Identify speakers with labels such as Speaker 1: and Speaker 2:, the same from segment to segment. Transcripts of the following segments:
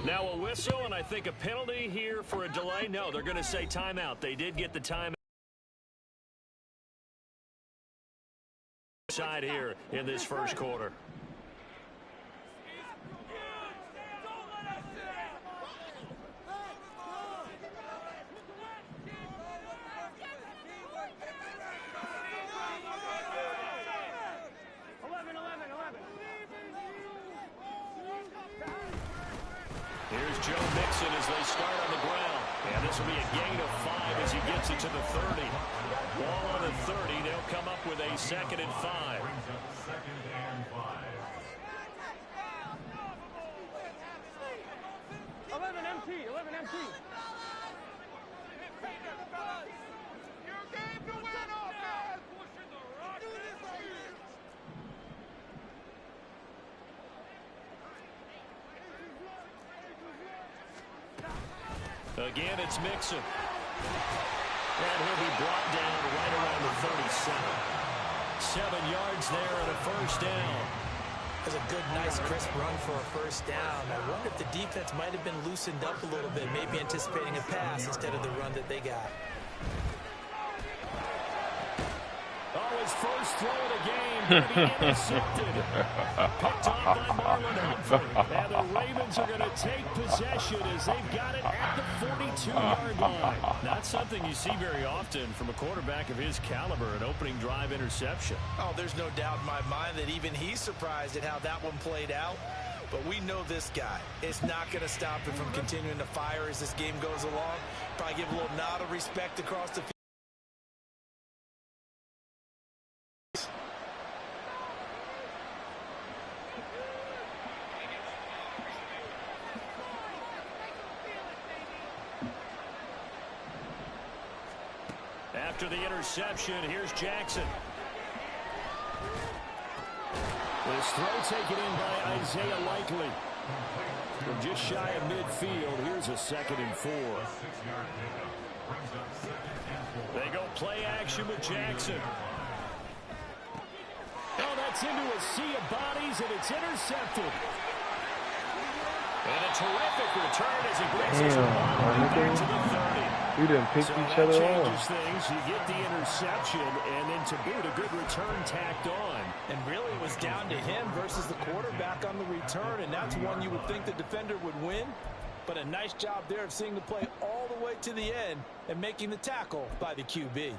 Speaker 1: Now a whistle, and I think a penalty here for a delay. No, they're going to say timeout. They did get the timeout side here in this first quarter. Here's Joe Mixon as they start on the ground. And this will be a gain of 5 as he gets it to the 30. Ball on the 30. They'll come up with a 2nd and 5.
Speaker 2: 11 empty. Your game to win, offense.
Speaker 1: Again, it's Mixon. And he'll be brought down right around the 37. 7 yards there and a first down.
Speaker 3: That's a good, nice, crisp run for a first down. I wonder if the defense might have been loosened up a little bit, maybe anticipating a pass instead of the run that they got.
Speaker 1: Oh, his first throw of the game going to be intercepted. Picked off by Marlon Humphrey. And the Ravens are going to take possession as they've got it at the 42-yard line. Not something you see very often from a quarterback of his caliber, an opening drive interception.
Speaker 3: Oh, there's no doubt in my mind that even he's surprised at how that one played out. But we know this guy. It's not going to stop him from continuing to fire as this game goes along. Probably give a little nod of respect across the field.
Speaker 1: After the interception, here's Jackson. This throw taken in by Isaiah Likely. From just shy of midfield, here's a 2nd and 4. They go play action with Jackson. Oh, that's into a sea of bodies, and it's intercepted. And a terrific return as he brings it back to the 30.
Speaker 4: We didn't pick each other up.
Speaker 1: Things. You get the interception, and then to boot, a good return tacked on.
Speaker 3: And really, it was down to him versus the quarterback on the return, and that's one you would think the defender would win. But a nice job there of seeing the play all the way to the end and making the tackle by the QB.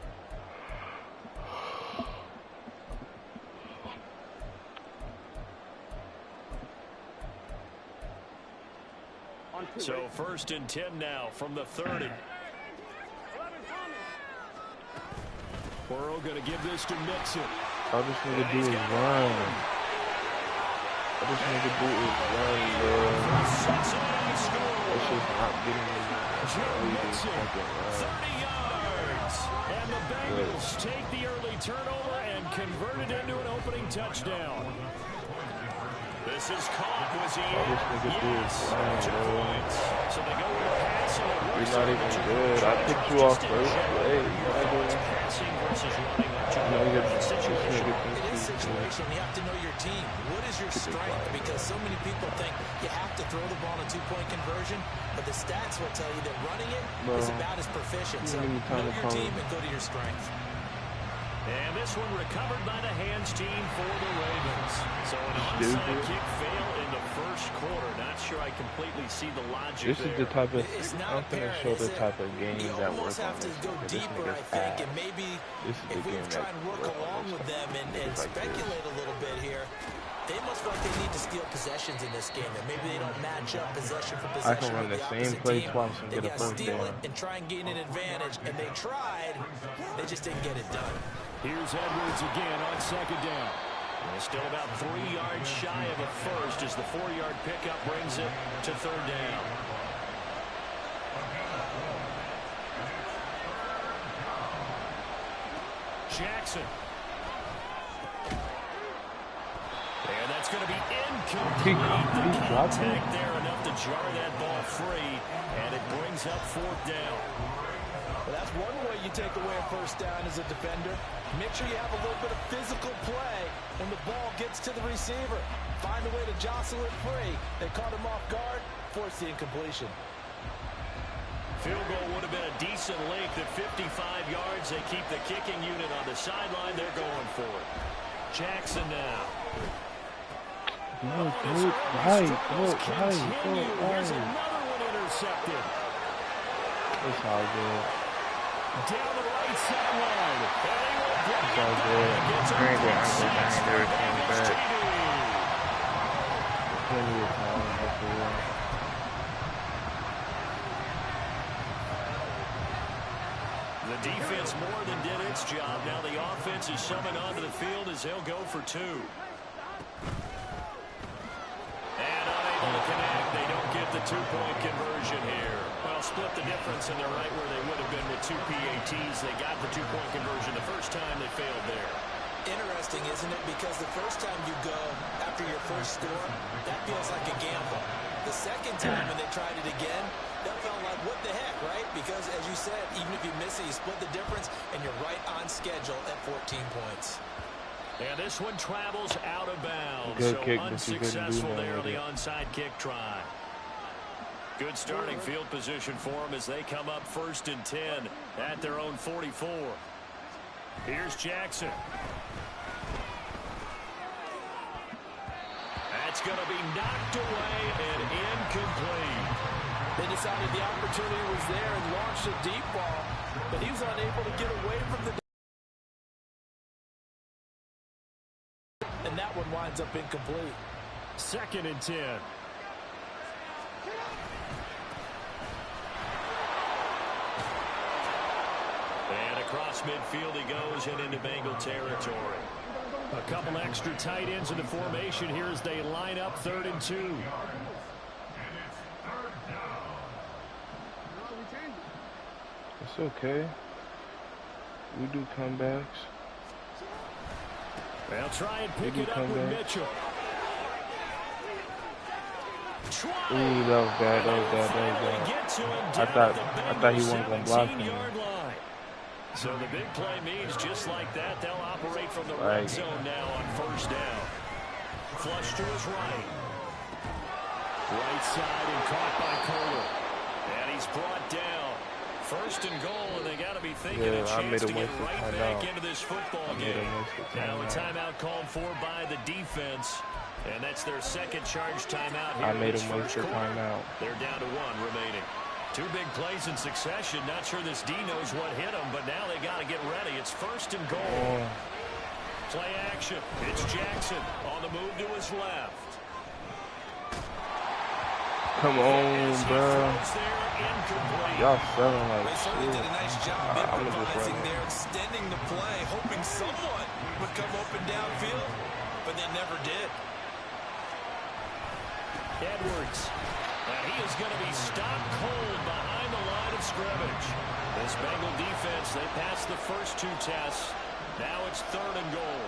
Speaker 1: So 1st and 10 now from the 30. Burrow going to give this to Mixon.
Speaker 4: All this nigga do is run. All this nigga do is run, bro. It's just not getting me.
Speaker 1: 30 yards. And the Bengals take the early turnover and convert it into an opening touchdown. This is caught. Was he in? Yes. 2 points. So they go with a pass.
Speaker 4: You're not even good. I picked you off first. Hey,
Speaker 1: passing versus running.
Speaker 3: It is situational. You have to know your team. What is your strength? Because so many people think you have to throw the ball in a 2-point conversion, but the stats will tell you that running it is about as proficient. So know your team and go to your strength.
Speaker 1: And this one recovered by the hands team for the Ravens. So an onside kick fail in the first quarter. Not sure I completely see the logic
Speaker 4: This is the type of, I'm going to show the type of game that works on
Speaker 3: this. Go deeper, I think, and maybe if we try and work along with them and speculate a little bit here, they must feel like they need to steal possessions in this game, and maybe they don't match up possession for possession.
Speaker 4: I can run the same play twice and get a first down.
Speaker 3: And try and gain an advantage, and they tried. They just didn't get it done.
Speaker 1: Here's Edwards again on 2nd down. And still about 3 yards shy of a first as the 4-yard pickup brings it to 3rd down. Jackson. And that's going to be incomplete. The contact there enough to jar that ball free, and it brings up 4th down.
Speaker 3: Well, that's one way you take away a first down as a defender. Make sure you have a little bit of physical play when the ball gets to the receiver. Find a way to jostle it free. They caught him off guard. forced the incompletion.
Speaker 1: Field goal would have been a decent length at 55 yards. They keep the kicking unit on the sideline. They're going for it. Jackson now.
Speaker 4: Right.
Speaker 1: Here's another one intercepted.
Speaker 4: It's all good.
Speaker 1: Down the right sideline.
Speaker 4: It's all good. I ain't never came back. Plenty of time, for real.
Speaker 1: The defense more than did its job. Now the offense is summoned onto the field as they'll go for two. And unable to connect. They don't get the two-point conversion here. Well, split the difference, and they're right where they would have been with two PATs. They got the two-point conversion the first time. They failed there.
Speaker 3: Interesting, isn't it? Because the first time you go after your first score, that feels like a gamble. The second time when they tried it again, that felt like, what the heck, right? Because, as you said, even if you miss it, you split the difference, and you're right on schedule at 14 points.
Speaker 1: And this one travels out of bounds.
Speaker 4: Good
Speaker 1: so
Speaker 4: kick, but you couldn't
Speaker 1: unsuccessful
Speaker 4: do
Speaker 1: there on
Speaker 4: nothing
Speaker 1: the onside kick try. Good starting field position for them as they come up 1st and 10 at their own 44. Here's Jackson. That's going to be knocked away and incomplete.
Speaker 3: They decided the opportunity was there and launched a deep ball, but he was unable to get away from the... And that one winds up incomplete.
Speaker 1: 2nd and 10. And across midfield he goes and into Bengal territory. A couple extra tight ends in the formation here as they line up 3rd and 2.
Speaker 4: It's okay. We do comebacks.
Speaker 1: They'll try and pick it up with Mitchell.
Speaker 4: Ooh, that was bad. I thought he wasn't going to block him.
Speaker 1: So the big play means just like that, they'll operate from the red zone now on 1st down. Flush to his right. Right side and caught by Kohler. And he's brought down. 1st and goal, and they got to be thinking a chance to get right back into this football game. Now a timeout called for by the defense, and that's their 2nd charge timeout here.
Speaker 4: I made him waste their timeout.
Speaker 1: They're down to 1 remaining. 2 big plays in succession. Not sure this D knows what hit him, but now they got to get ready. It's 1st and goal. Play action. It's Jackson on the move to his left.
Speaker 4: Come on, bro. Y'all selling like shit.
Speaker 3: They did a nice job
Speaker 4: I'm
Speaker 3: improvising there, extending the play, hoping someone would come open downfield, but they never did.
Speaker 1: Edwards. And he is going to be stopped cold behind the line of scrimmage. This Bengal defense, they passed the first 2 tests. Now it's 3rd and goal.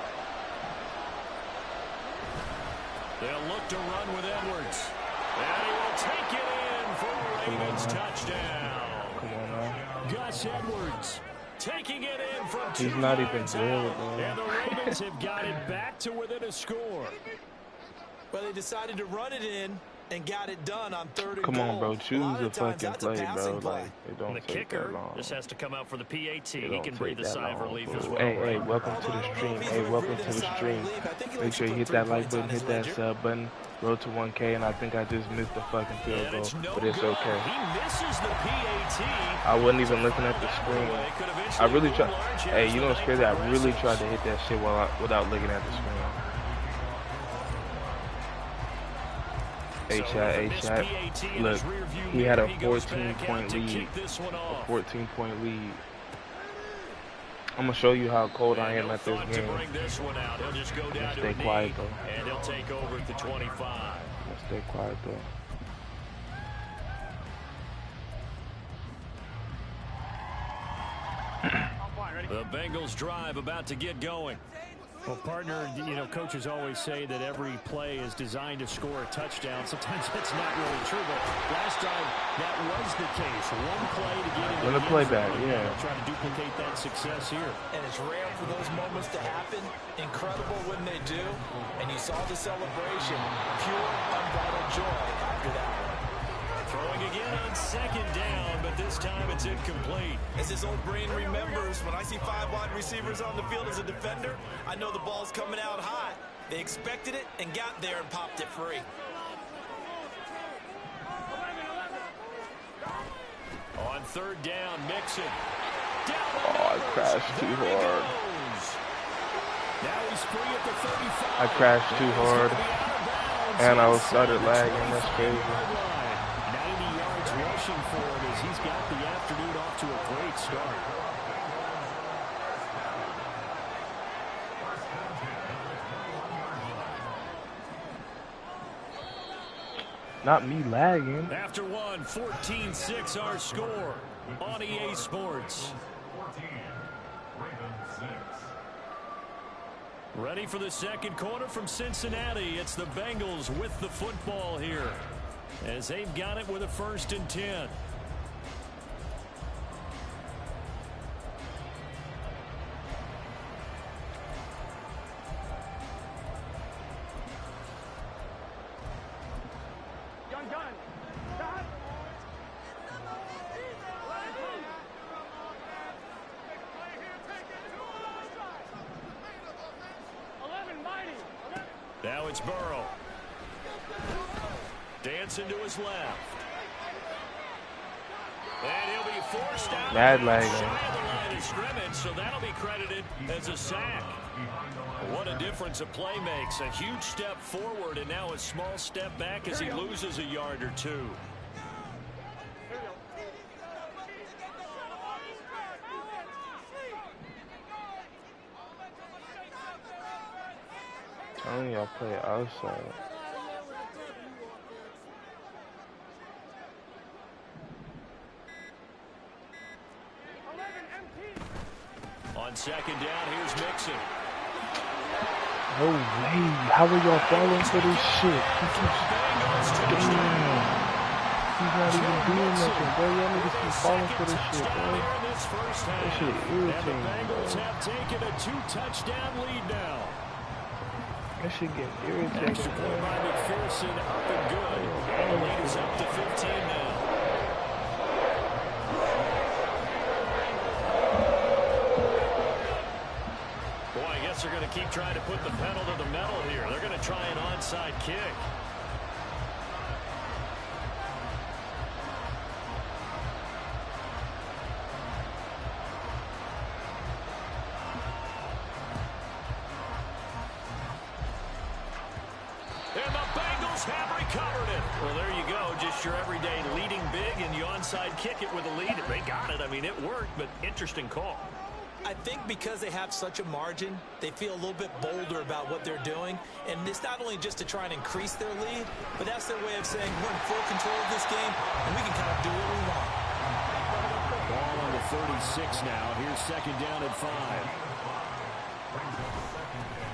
Speaker 1: They'll look to run with Edwards. And he will take it in for a Ravens touchdown.
Speaker 4: Come on now.
Speaker 1: Gus Edwards taking it in from 2
Speaker 4: He's not even
Speaker 1: yards
Speaker 4: good,
Speaker 1: out.
Speaker 4: man.
Speaker 1: And the Ravens have got it back to within a score.
Speaker 3: But they decided to run it in and got it done on 3rd and goal.
Speaker 4: Come on, bro. Choose a fucking play, bro.
Speaker 3: Play.
Speaker 4: Like, it don't
Speaker 1: The
Speaker 4: take
Speaker 1: kicker
Speaker 4: that long.
Speaker 1: just has to come out for the PAT. He can breathe a sigh of relief as well.
Speaker 4: Hey, welcome to the stream. Hey, welcome to the stream. Make sure you hit that like button, hit that sub button. Road to 1K, and I think I just missed the fucking field goal, but it's okay.
Speaker 1: He misses the PAT.
Speaker 4: I wasn't even looking at the screen. I really tried. Hey, you know what's crazy? I really tried to hit that shit without looking at the screen. A-shot. Look, he had a 14-point lead. A 14-point lead. I'm going to show you how cold I am at this game. Stay quiet, though.
Speaker 1: And he'll take over at the 25.
Speaker 4: Stay quiet, though.
Speaker 1: The Bengals drive about to get going. Well, partner, you know, coaches always say that every play is designed to score a touchdown. Sometimes that's not really true, but last time that was the case. One play to get into the
Speaker 4: play back, yeah.
Speaker 1: They'll try to duplicate that success here.
Speaker 3: And it's rare for those moments to happen. Incredible when they do. And you saw the celebration. Pure, unbridled joy after that one.
Speaker 1: second down, but this time it's incomplete.
Speaker 3: As his old brain remembers, when I see 5 wide receivers on the field as a defender, I know the ball's coming out hot. They expected it and got there and popped it free.
Speaker 1: On third down, Mixon.
Speaker 4: Oh, I crashed too hard.
Speaker 1: Now he's free at the 35.
Speaker 4: I crashed too hard. And I started lagging. That's crazy.
Speaker 1: 90 yards rushing for him as he's got the afternoon off to a great start.
Speaker 4: Not me lagging.
Speaker 1: After one, 14-6 our score on EA Sports. Ready for the second quarter from Cincinnati. It's the Bengals with the football here as they've got it with a 1st and 10. Now it's Burrow. Dancing to his left. And he'll be forced out.
Speaker 4: Mad lagging.
Speaker 1: Shy of the line of scrimmage, so that'll be credited as a sack. What a difference a play makes. A huge step forward and now a small step back as he loses a yard or two.
Speaker 4: Telling y'all play outside.
Speaker 1: On second down, here's Mixon.
Speaker 4: No way. How are y'all falling for this shit? He keeps damn. He's not even doing nothing, bro. Y'all niggas keep falling for this shit, bro. This shit irritating,
Speaker 1: And the Bengals
Speaker 4: bro.
Speaker 1: have taken a 2-touchdown lead now.
Speaker 4: That shit getting irritating,
Speaker 1: Extra point
Speaker 4: bro.
Speaker 1: by McPherson, up and good. And the lead is up to 15 now. Boy, I guess they're going to keep trying to put the pedal to the metal here. They're going to try an onside kick. And the Bengals have recovered it. Well, there you go. Just your everyday leading big, and you onside kick it with a lead. They got it. I mean, it worked, but interesting call.
Speaker 3: I think because they have such a margin, they feel a little bit bolder about what they're doing. And it's not only just to try and increase their lead, but that's their way of saying we're in full control of this game, and we can kind of do what we want.
Speaker 1: Ball on the 36 now. Here's second down and 5.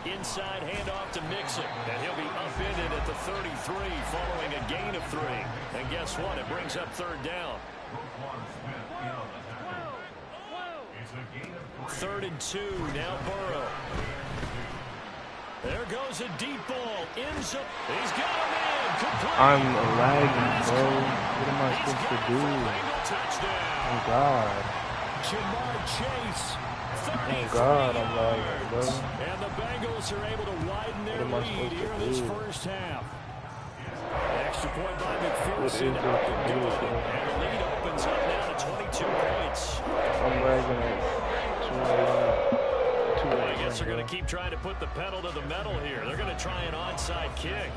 Speaker 1: Inside handoff to Mixon, and he'll be upended at the 33 following a gain of 3. And guess what? It brings up third down. 3rd and 2, now Burrow. There goes a deep ball. Ends up. He's got him in. Complete.
Speaker 4: I'm lagging, bro. What am I supposed to do? Oh, God.
Speaker 1: Jamar Chase.
Speaker 4: Oh, God, I'm lagging, bro.
Speaker 1: And the Bengals are able to widen their
Speaker 4: What am I
Speaker 1: lead
Speaker 4: supposed to
Speaker 1: here in this
Speaker 4: do?
Speaker 1: first half. Extra point by
Speaker 4: What is
Speaker 1: McPherson.
Speaker 4: it
Speaker 1: Up
Speaker 4: to
Speaker 1: and
Speaker 4: do,
Speaker 1: good.
Speaker 4: bro?
Speaker 1: And the lead opens up now to 22 points.
Speaker 4: I'm lagging at 2
Speaker 1: I guess they're going to keep trying to put the pedal to the metal here. They're going to try an onside kick.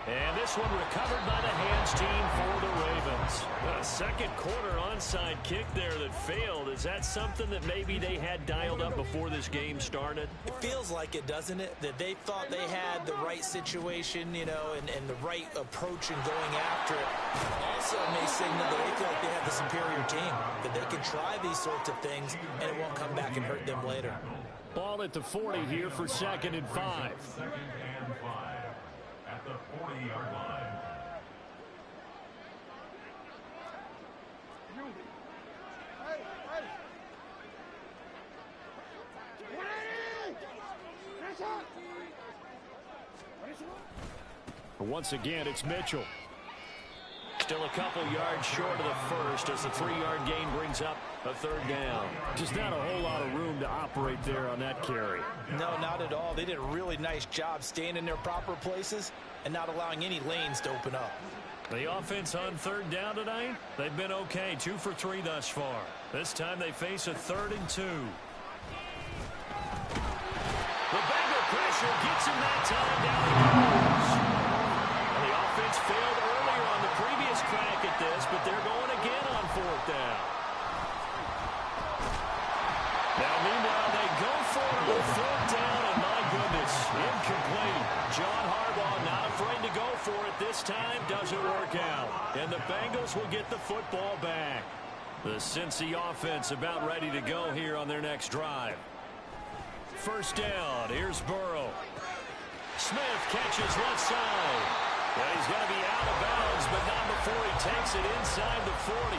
Speaker 1: And this one recovered by the hands team for the Ravens. A second quarter onside kick there that failed. Is that something that maybe they had dialed up before this game started?
Speaker 3: It feels like it, doesn't it? That they thought they had the right situation, you know, and the right approach in going after it. Also may signal that they feel like they have the superior team, that they can try these sorts of things and it won't come back and hurt them later.
Speaker 1: Ball at the 40 here for 2nd and 5.
Speaker 2: At the 40-yard line.
Speaker 1: Once again, it's Mitchell. Still a couple yards short of the first as the 3-yard gain brings up a third down. Just not a whole lot of room to operate there on that carry.
Speaker 3: No, not at all. They did a really nice job staying in their proper places and not allowing any lanes to open up.
Speaker 1: The offense on third down tonight, they've been okay. 2 for 3 thus far. This time they face a 3rd and 2. The Bengal pressure gets him that time down he goes. The offense failed earlier on the previous crack at this, but they're going again on 4th down. Now, meanwhile, they go for it on 4th down, and my goodness, incomplete. John Harbaugh not afraid to go for it this time. Doesn't work out. And the Bengals will get the football back. The Cincy offense about ready to go here on their next drive. First down. Here's Burrow. Smith catches left side. Well, he's going to be out of bounds, but not before he takes it inside the 40.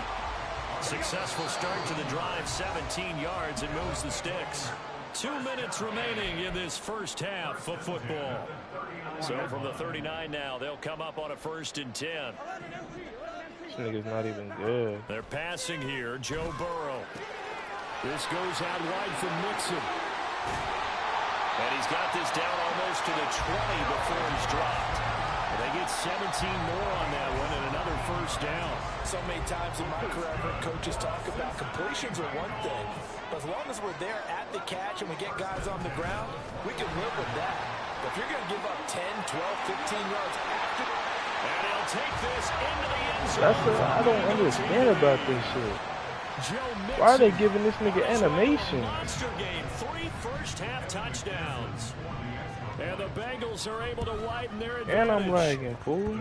Speaker 1: Successful start to the drive, 17 yards, and moves the sticks. 2 minutes remaining in this first half of football. So from the 39 now, they'll come up on a 1st and 10.
Speaker 4: This nigga's not even good.
Speaker 1: They're passing here, Joe Burrow. This goes out wide from Mixon. And he's got this down almost to the 20 before he's dropped. They get 17 more on that one and another first down.
Speaker 3: So many times in my career, I've heard coaches talk about completions are one thing. But as long as we're there at the catch and we get guys on the ground, we can live with that. But if you're going to give up 10, 12, 15 yards after...
Speaker 1: And he'll take this into the end zone.
Speaker 4: That's what I don't understand about this shit. Why are they giving this nigga animation?
Speaker 1: Monster game, 3 first-half touchdowns. And the Bengals are able to widen their advantage.
Speaker 4: And I'm lagging, fool.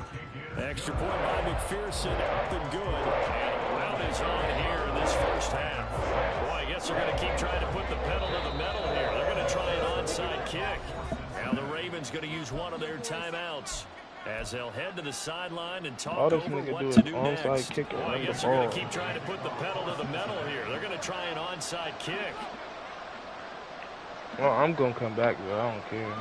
Speaker 1: Extra point by McPherson, up and good. And a round is on here in this first half. Boy, I guess they're going to keep trying to put the pedal to the metal here. They're going to try an onside kick. Now the Ravens going to use one of their timeouts as they'll head to the sideline and talk over what to do next. Boy, I guess they're going to keep trying to put the pedal to the metal here. They're going to try an onside kick.
Speaker 4: Well, I'm going to come back, but I don't care.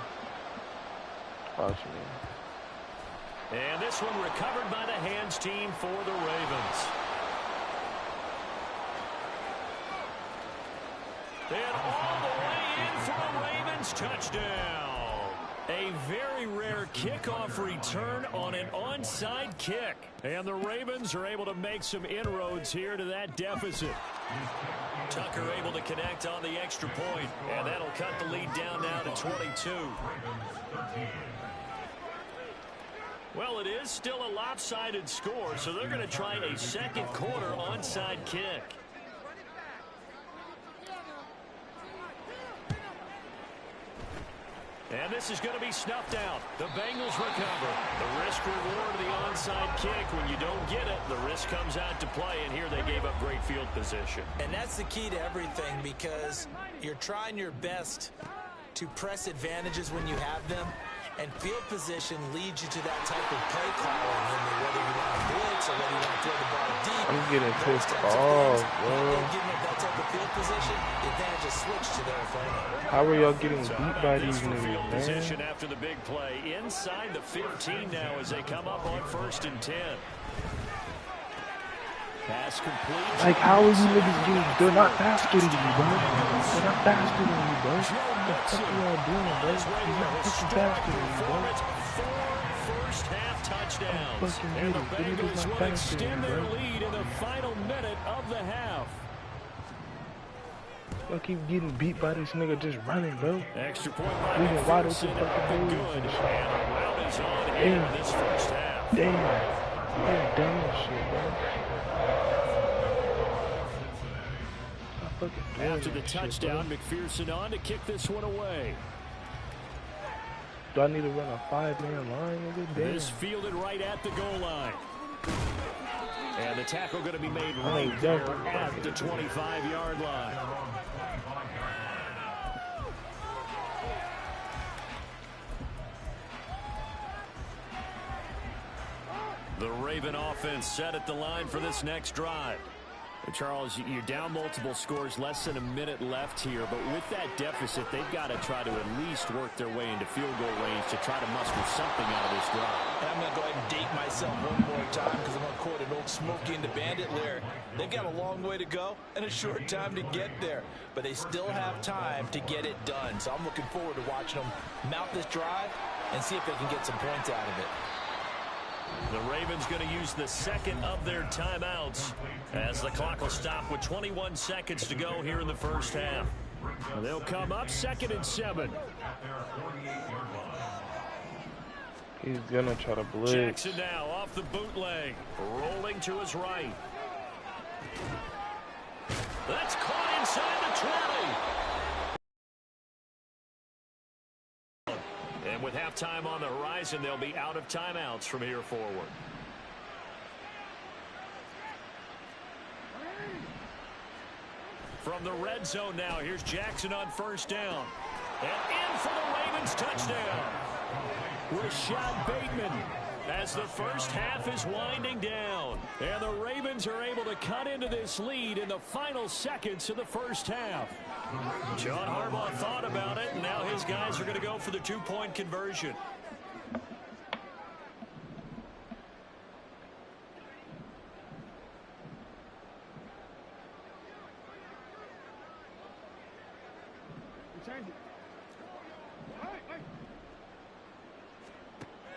Speaker 4: Watch me.
Speaker 1: And this one recovered by the hands team for the Ravens. And all the way in for the Ravens touchdown. A very rare kickoff return on an onside kick. And the Ravens are able to make some inroads here to that deficit. Tucker able to connect on the extra point, and that'll cut the lead down now to 22. Well, it is still a lopsided score, so they're going to try a second quarter onside kick. And this is going to be snuffed out. The Bengals recover. The risk-reward of the onside kick. When you don't get it, the risk comes out to play, and here they gave up great field position.
Speaker 3: And that's the key to everything, because you're trying your best to press advantages when you have them. And field position leads you to that type of play calling, whether you want to blitz or whether you want to throw the ball deep.
Speaker 4: I'm getting pissed off, bro.
Speaker 3: Giving up that type of field position, the advantage is switched to their opponent.
Speaker 4: How are y'all getting beat by these niggas,
Speaker 1: Position
Speaker 4: man?
Speaker 1: after the big play inside the 15 now as they come up on 1st and 10. Pass complete.
Speaker 4: Like, how are you niggas getting? They're not faster than you, bro. They're not faster than you, bro. What the fuck are y'all doing, bro? You're not pushing faster than you, bro.
Speaker 1: 4 first-half touchdowns.
Speaker 4: Fucking
Speaker 1: And the
Speaker 4: idiots. The niggas
Speaker 1: Bengals
Speaker 4: not
Speaker 1: will
Speaker 4: faster than
Speaker 1: extend
Speaker 4: you,
Speaker 1: their
Speaker 4: bro.
Speaker 1: lead in the final minute of the half.
Speaker 4: I keep getting beat by this nigga just running, bro.
Speaker 1: Extra point by
Speaker 4: Leaving wide open
Speaker 1: McPherson,
Speaker 4: fucking
Speaker 1: up and
Speaker 4: holes
Speaker 1: good.
Speaker 4: and
Speaker 1: And
Speaker 4: shit.
Speaker 1: a round is on here in this first half.
Speaker 4: Damn. You're dumb as shit, bro.
Speaker 1: After the touchdown, McPherson on to kick this one away.
Speaker 4: Do I need to run a 5-man line, nigga? Damn.
Speaker 1: This fielded right at the goal line. And the tackle going to be made right
Speaker 4: Oh,
Speaker 1: there
Speaker 4: definitely.
Speaker 1: at the 25-yard line. The Raven offense set at the line for this next drive. Charles, you're down multiple scores, less than a minute left here, but with that deficit, they've got to try to at least work their way into field goal range to try to muster something out of this drive.
Speaker 3: And I'm going to go ahead and date myself one more time because I'm going to quote an old Smokey and the Bandit lyric. They've got a long way to go and a short time to get there, but they still have time to get it done. So I'm looking forward to watching them mount this drive and see if they can get some points out of it.
Speaker 1: The Ravens going to use the second of their timeouts as the clock will stop with 21 seconds to go here in the first half. They'll come up 2nd and 7.
Speaker 4: He's going to try to blitz.
Speaker 1: Jackson now off the bootleg, rolling to his right. That's caught inside the 20. And with halftime on the horizon, they'll be out of timeouts from here forward. From the red zone now, here's Jackson on 1st down. And in for the Ravens touchdown. Rashad Bateman as the first half is winding down. And the Ravens are able to cut into this lead in the final seconds of the first half. John Harbaugh thought about it, and now his guys are going to go for the 2-point conversion.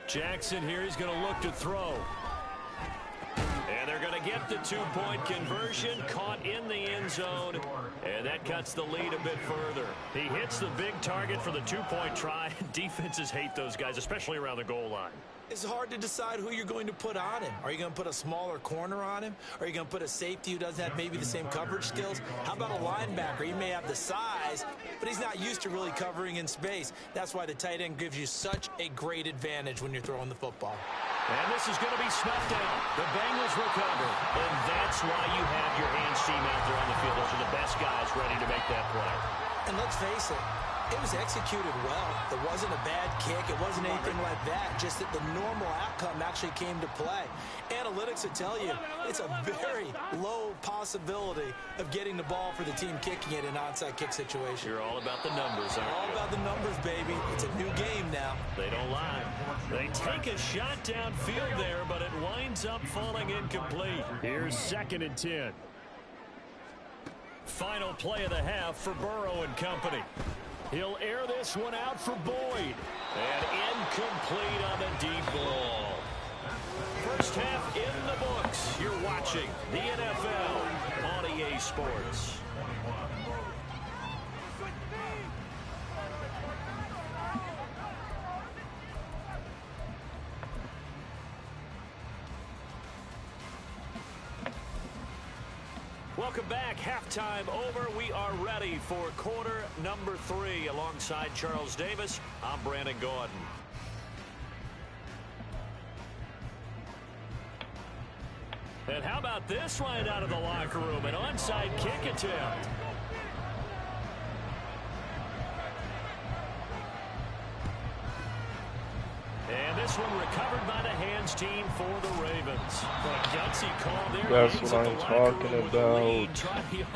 Speaker 1: Jackson here, he's going to look to throw. And they're going to get the 2-point conversion, caught in the end zone, and that cuts the lead a bit further. He hits the big target for the 2-point try. Defenses hate those guys, especially around the goal line.
Speaker 3: It's hard to decide who you're going to put on him. Are you going to put a smaller corner on him? Are you going to put a safety who doesn't have maybe the same coverage skills? How about a linebacker? He may have the size, but he's not used to really covering in space. That's why the tight end gives you such a great advantage when you're throwing the football.
Speaker 1: And this is going to be snuffed out. The Bengals recover. And that's why you have your hands team out there on the field. Those are the best guys ready to make that play.
Speaker 3: And let's face it, it was executed well. It wasn't a bad kick. It wasn't anything like that. Just that the normal outcome actually came to play. Analytics will tell you it's a very low possibility of getting the ball for the team kicking it in an onside kick situation.
Speaker 1: You're all about the numbers, aren't you?
Speaker 3: All about the numbers, baby. It's a new game now.
Speaker 1: They don't lie. They take a shot downfield there, but it winds up falling incomplete. Here's 2nd and 10. Final play of the half for Burrow and company. He'll air this one out for Boyd. And incomplete on the deep ball. First half in the books. You're watching the NFL on EA Sports. Welcome back. Halftime over. We are ready for quarter number 3. Alongside Charles Davis, I'm Brandon Gordon. And how about this right out of the locker room? An onside kick attempt. And this one recovered by the hands team for the Ravens. A gutsy call there.
Speaker 4: That's what I'm talking about.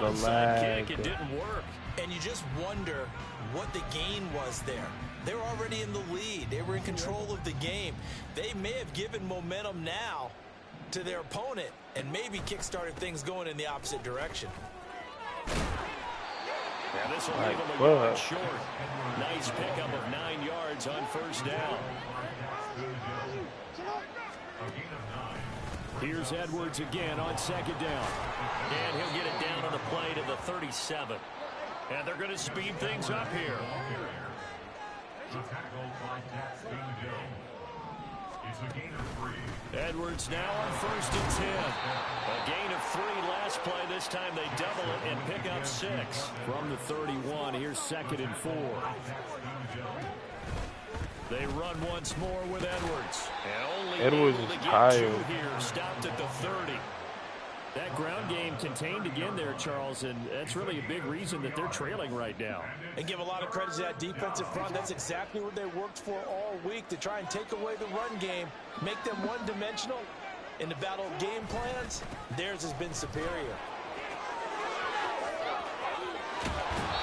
Speaker 4: The lag.
Speaker 3: Kick. It didn't work. And you just wonder what the gain was there. They were already in the lead. They were in control of the game. They may have given momentum now to their opponent and maybe kick-started things going in the opposite direction.
Speaker 1: Now this will leave him a yard short. Nice pickup of 9 yards on first down. Here's Edwards again on 2nd down. And he'll get it down on the play to the 37. And they're going to speed things up here. Edwards now on 1st and 10. A gain of 3 last play. This time they double it and pick up 6. From the 31, here's 2nd and 4. They run once more with Edwards. And only
Speaker 4: Edwards
Speaker 1: able to
Speaker 4: is
Speaker 1: get
Speaker 4: tired.
Speaker 1: 2 here, stopped at the 30. That ground game contained again there, Charles, and that's really a big reason that they're trailing right now.
Speaker 3: And give a lot of credit to that defensive front. That's exactly what they worked for all week, to try and take away the run game, make them one-dimensional. In the battle of game plans, theirs has been superior.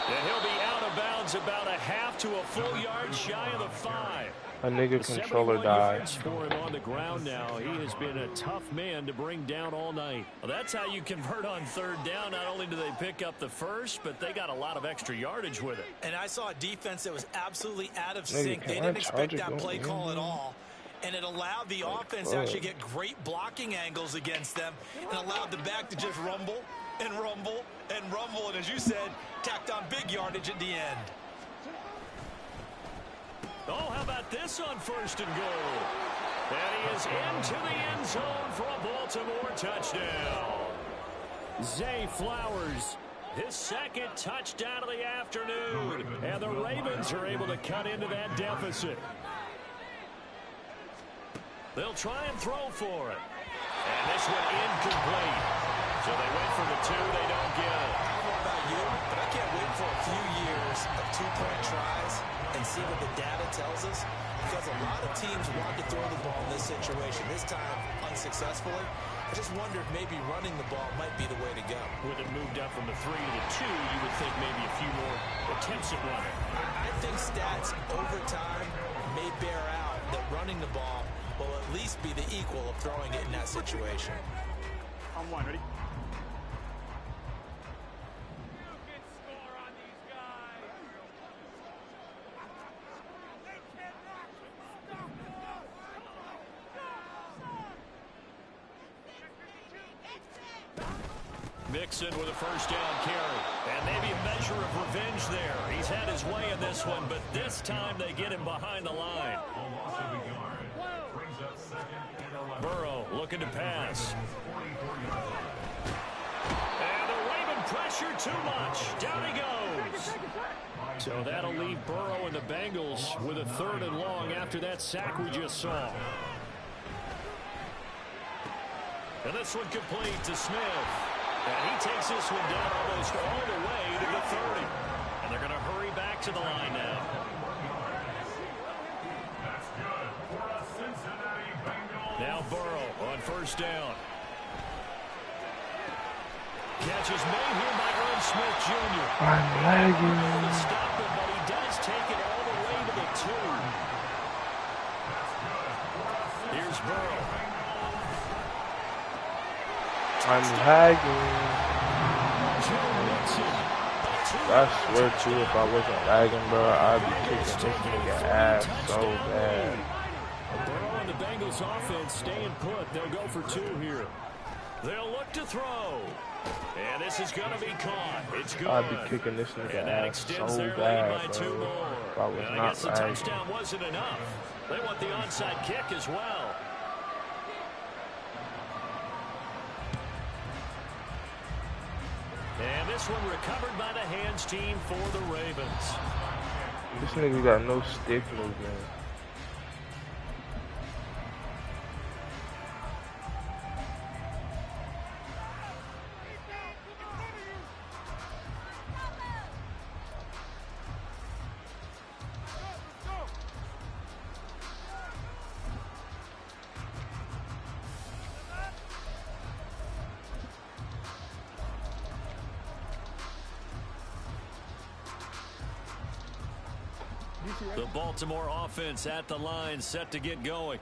Speaker 1: And he'll be out of bounds about a half to a full yard shy of the 5.
Speaker 4: A nigga controller died.
Speaker 1: For him on the ground now. He has been a tough man to bring down all night. Well, that's how you convert on 3rd down. Not only do they pick up the first, but they got a lot of extra yardage with it.
Speaker 3: And I saw a defense that was absolutely out of sync. They didn't expect that play call at all. And it allowed the offense to actually get great blocking angles against them and allowed the back to just rumble and rumble and rumble. And as you said, tacked on big yardage at the end.
Speaker 1: Oh, how about this on 1st and goal? And he is into the end zone for a Baltimore touchdown. Zay Flowers, his 2nd touchdown of the afternoon. And the Ravens are able to cut into that deficit. They'll try and throw for it. And this one incomplete. So they wait for the 2, they don't get it.
Speaker 3: I don't know about you, but I can't wait for a few years of 2-point tries and see what the data tells us, because a lot of teams want to throw the ball in this situation, this time unsuccessfully. I just wonder if maybe running the ball might be the way to go.
Speaker 1: With it moved up from the 3 to the 2, you would think maybe a few more attempts at running.
Speaker 3: I think stats over time may bear out that running the ball will at least be the equal of throwing it in that situation.
Speaker 5: On 1, ready?
Speaker 1: Mixon with a 1st down carry. And maybe a measure of revenge there. He's had his way in this one, but this time they get him behind the line. Burrow looking to pass. And the Raven pressure too much. Down he goes. So that'll leave Burrow and the Bengals with a 3rd and long after that sack we just saw. And this one complete to Smith. And he takes this one down almost all the way to the 30. And they're going to hurry back to the line now. Now Burrow on 1st down. Catch is made here by Irv Smith Jr.
Speaker 4: I'm lagging.
Speaker 1: Stop him, but he does take it all the way to the 2. Here's Burrow.
Speaker 4: I'm lagging. I swear to, if I wasn't lagging, bro, I'd be kicking this nigga ass so bad.
Speaker 1: Burrow and the Bengals offense staying put. They'll go for 2 here. They'll look to throw. And this is going to be caught. It's good.
Speaker 4: I'd be kicking this nigga ass so bad, bro. If I was
Speaker 1: and I
Speaker 4: not
Speaker 1: guess the
Speaker 4: lagging.
Speaker 1: touchdown wasn't enough. They want the onside kick as well. And this one recovered by the hands team for the Ravens.
Speaker 4: This nigga got no stick movement.
Speaker 1: The Baltimore offense at the line, set to get going.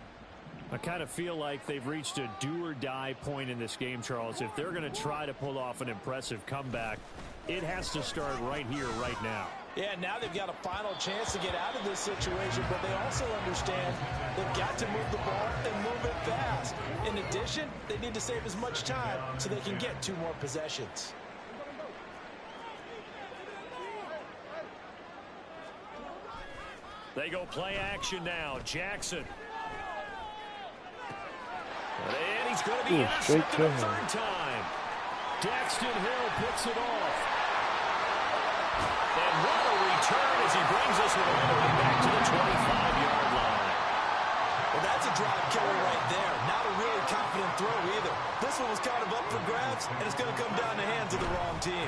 Speaker 1: I kind of feel like they've reached a do-or-die point in this game, Charles. If they're going to try to pull off an impressive comeback, it has to start right here, right now.
Speaker 3: Yeah, now they've got a final chance to get out of this situation, but they also understand they've got to move the ball and move it fast. In addition, they need to save as much time so they can get 2 more possessions.
Speaker 1: They go play action now. Jackson. And he's going to be intercepted a 3rd time. Daxton Hill picks it off. And what a return as he brings us all the way back to the 25-yard line.
Speaker 3: Well, that's a drive killer right there. Not a really confident throw either. This one was kind of up for grabs, and it's going to come down the hands of the wrong team.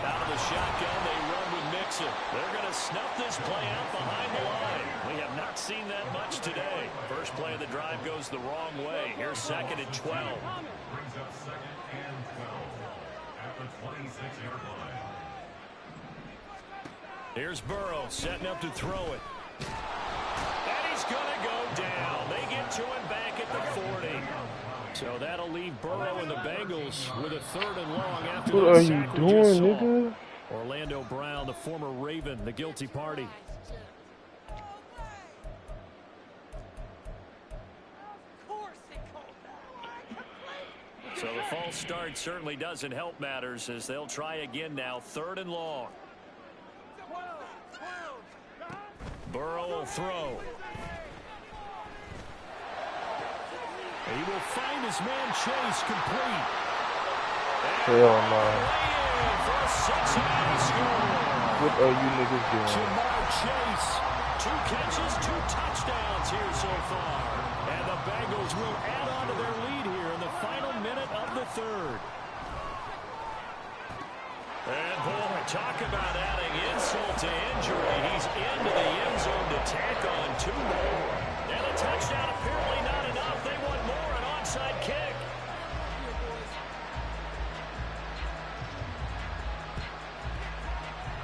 Speaker 1: Out of the shotgun, they run with Mixon. They're going to snuff this play out behind the line. We have not seen that much today. First play of the drive goes the wrong way. Here's 2nd and 12.
Speaker 2: Brings up 2nd and 12 at the 26-yard line.
Speaker 1: Here's Burrow setting up to throw it. And he's going to go down. They get to him back at the 40. So that'll leave Burrow and the Bengals with a 3rd and long after
Speaker 4: what
Speaker 1: that
Speaker 4: are you
Speaker 1: sack we
Speaker 4: doing,
Speaker 1: just saw.
Speaker 4: nigga?
Speaker 1: Orlando Brown, the former Raven, the guilty party. So the false start certainly doesn't help matters as they'll try again now. 3rd and long. Burrow will throw. He will find his man Chase complete.
Speaker 4: Hell no.
Speaker 1: For a Cincinnati score.
Speaker 4: What are you niggas doing?
Speaker 1: Jamar Chase. 2 catches, 2 touchdowns here so far. And the Bengals will add on to their lead here in the final minute of the 3rd. And boy, talk about adding insult to injury. He's into the end zone to tack on 2 more. And a touchdown apparently not enough. They want more, an onside kick.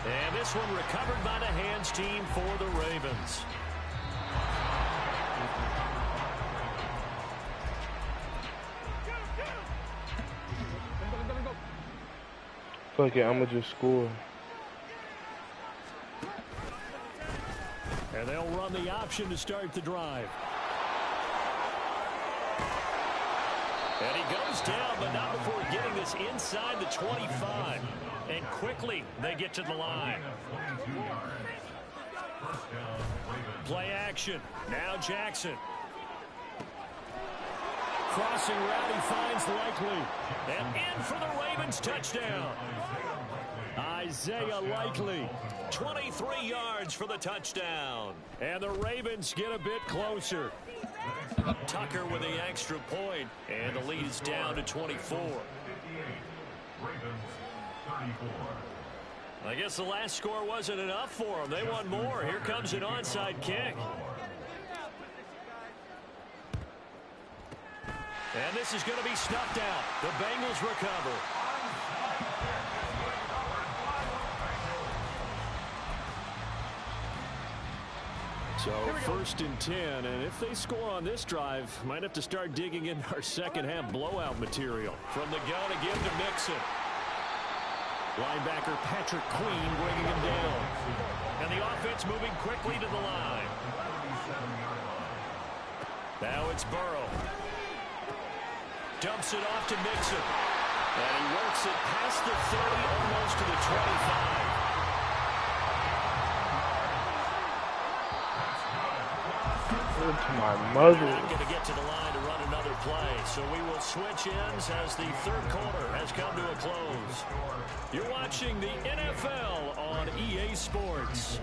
Speaker 1: And this one recovered by the hands team for the Ravens.
Speaker 4: Fuck it, I'ma just score.
Speaker 1: And they'll run the option to start the drive. And he goes down, but not before getting this inside the 25. And quickly, they get to the line. Play action. Now Jackson. Crossing route, he finds Likely. And in for the Ravens touchdown. Isaiah Likely. 23 yards for the touchdown. And the Ravens get a bit closer. Tucker with the extra point. And the lead is down to 24. I guess the last score wasn't enough for them. They want more. Here comes an onside kick. And this is going to be snuffed out. The Bengals recover. So 1st and 10, and if they score on this drive, might have to start digging into our second half blowout material. From the gun again to Mixon. Linebacker Patrick Queen bringing him down. And the offense moving quickly to the line. Now it's Burrow. Dumps it off to Mixon. And he works it past the 30, almost to the 25.
Speaker 4: To my mother.
Speaker 1: Not going to get to the line to run another play, so we will switch ends as the 3rd quarter has come to a close. You're watching the NFL on EA Sports.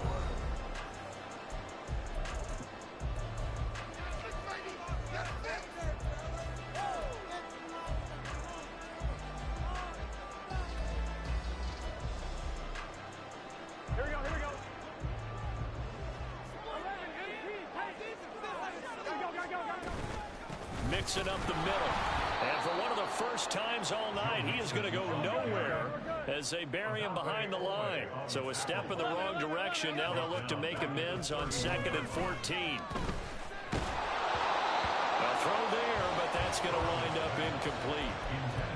Speaker 1: Mixing up the middle. And for one of the first times all night, he is going to go nowhere as they bury him behind the line. So a step in the wrong direction. Now they'll look to make amends on 2nd and 14. A throw there, but that's going to wind up incomplete.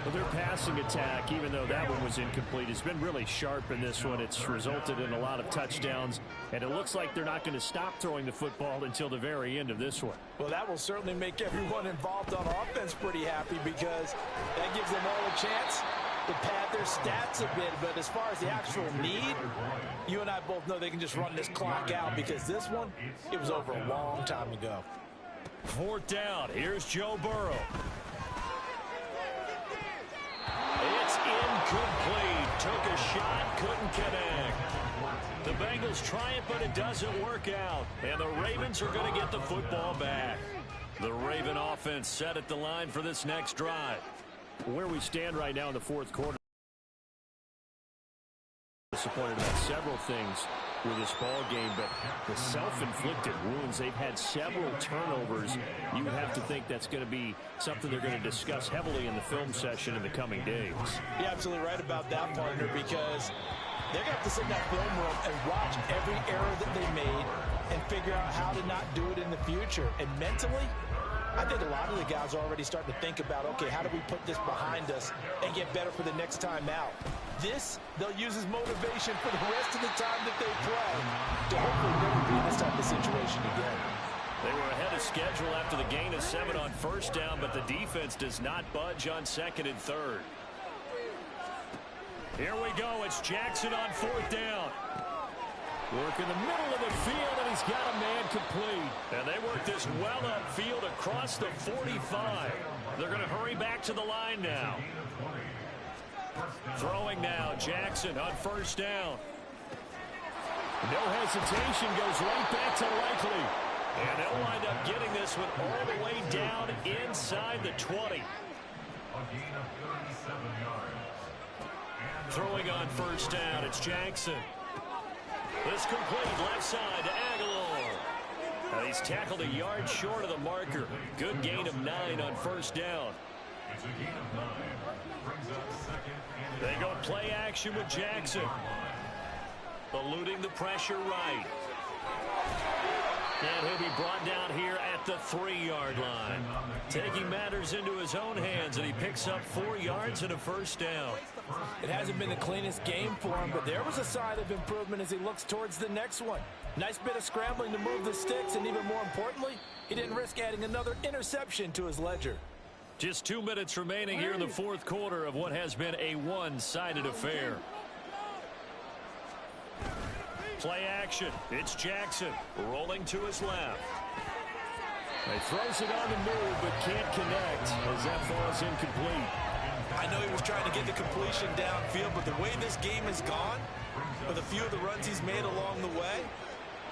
Speaker 1: Well, their passing attack, even though that one was incomplete, has been really sharp in this one. It's resulted in a lot of touchdowns, and it looks like they're not going to stop throwing the football until the very end of this one.
Speaker 3: Well, that will certainly make everyone involved on offense pretty happy because that gives them all a chance to pad their stats a bit. But as far as the actual need, you and I both know they can just run this clock out because this one, it was over a long time ago.
Speaker 1: 4th down. Here's Joe Burrow. It's incomplete. Took a shot, couldn't connect. The Bengals try it, but it doesn't work out. And the Ravens are going to get the football back. The Raven offense set at the line for this next drive. Where we stand right now in the 4th quarter. Disappointed about several things. with this ball game, but the self-inflicted wounds, they've had several turnovers. You would have to think that's going to be something they're going to discuss heavily in the film session in the coming days.
Speaker 3: You're absolutely right about that, partner, because they're going to have to sit in that film room and watch every error that they made and figure out how to not do it in the future. And mentally, I think a lot of the guys are already starting to think about, okay, how do we put this behind us and get better for the next time out? This, they'll use as motivation for the rest of the time that they play to hopefully never be in this type of situation again.
Speaker 1: They were ahead of schedule after the gain of 7 on first down, but the defense does not budge on second and third. Here we go. It's Jackson on fourth down. Work in the middle of the field, and he's got a man complete. And they work this well upfield across the 45. They're going to hurry back to the line now. Throwing now, Jackson on first down. No hesitation, goes right back to Likely. And they'll wind up getting this one all the way down inside the 20. Throwing on first down, it's Jackson. This complete left side to Aguilar. Now he's tackled a yard short of the marker. Good gain of 9 on first down. They go play action with Jackson. Eluding the pressure right. And he'll be brought down here at the 3-yard line. Taking matters into his own hands, and he picks up 4 yards and a first down.
Speaker 3: It hasn't been the cleanest game for him, but there was a sign of improvement as he looks towards the next one. Nice bit of scrambling to move the sticks, and even more importantly, he didn't risk adding another interception to his ledger.
Speaker 1: Just 2 minutes remaining here in the fourth quarter of what has been a one-sided affair. Play action. It's Jackson rolling to his left. He throws it on the move but can't connect as that falls incomplete.
Speaker 3: I know he was trying to get the completion downfield, but the way this game has gone, with a few of the runs he's made along the way,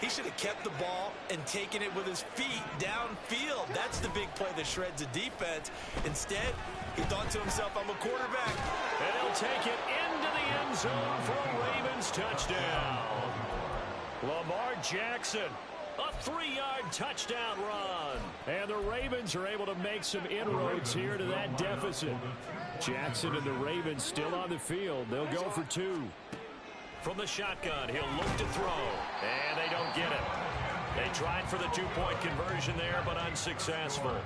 Speaker 3: he should have kept the ball and taken it with his feet downfield. That's the big play that shreds the defense. Instead, he thought to himself, I'm a quarterback.
Speaker 1: And he'll take it into the end zone for a Ravens touchdown. Lamar Jackson, a 3-yard touchdown run. And the Ravens are able to make some inroads here to that deficit. Jackson and the Ravens still on the field. They'll go for 2. From the shotgun, he'll look to throw. And they don't get it. They tried for the 2-point conversion there, but unsuccessful.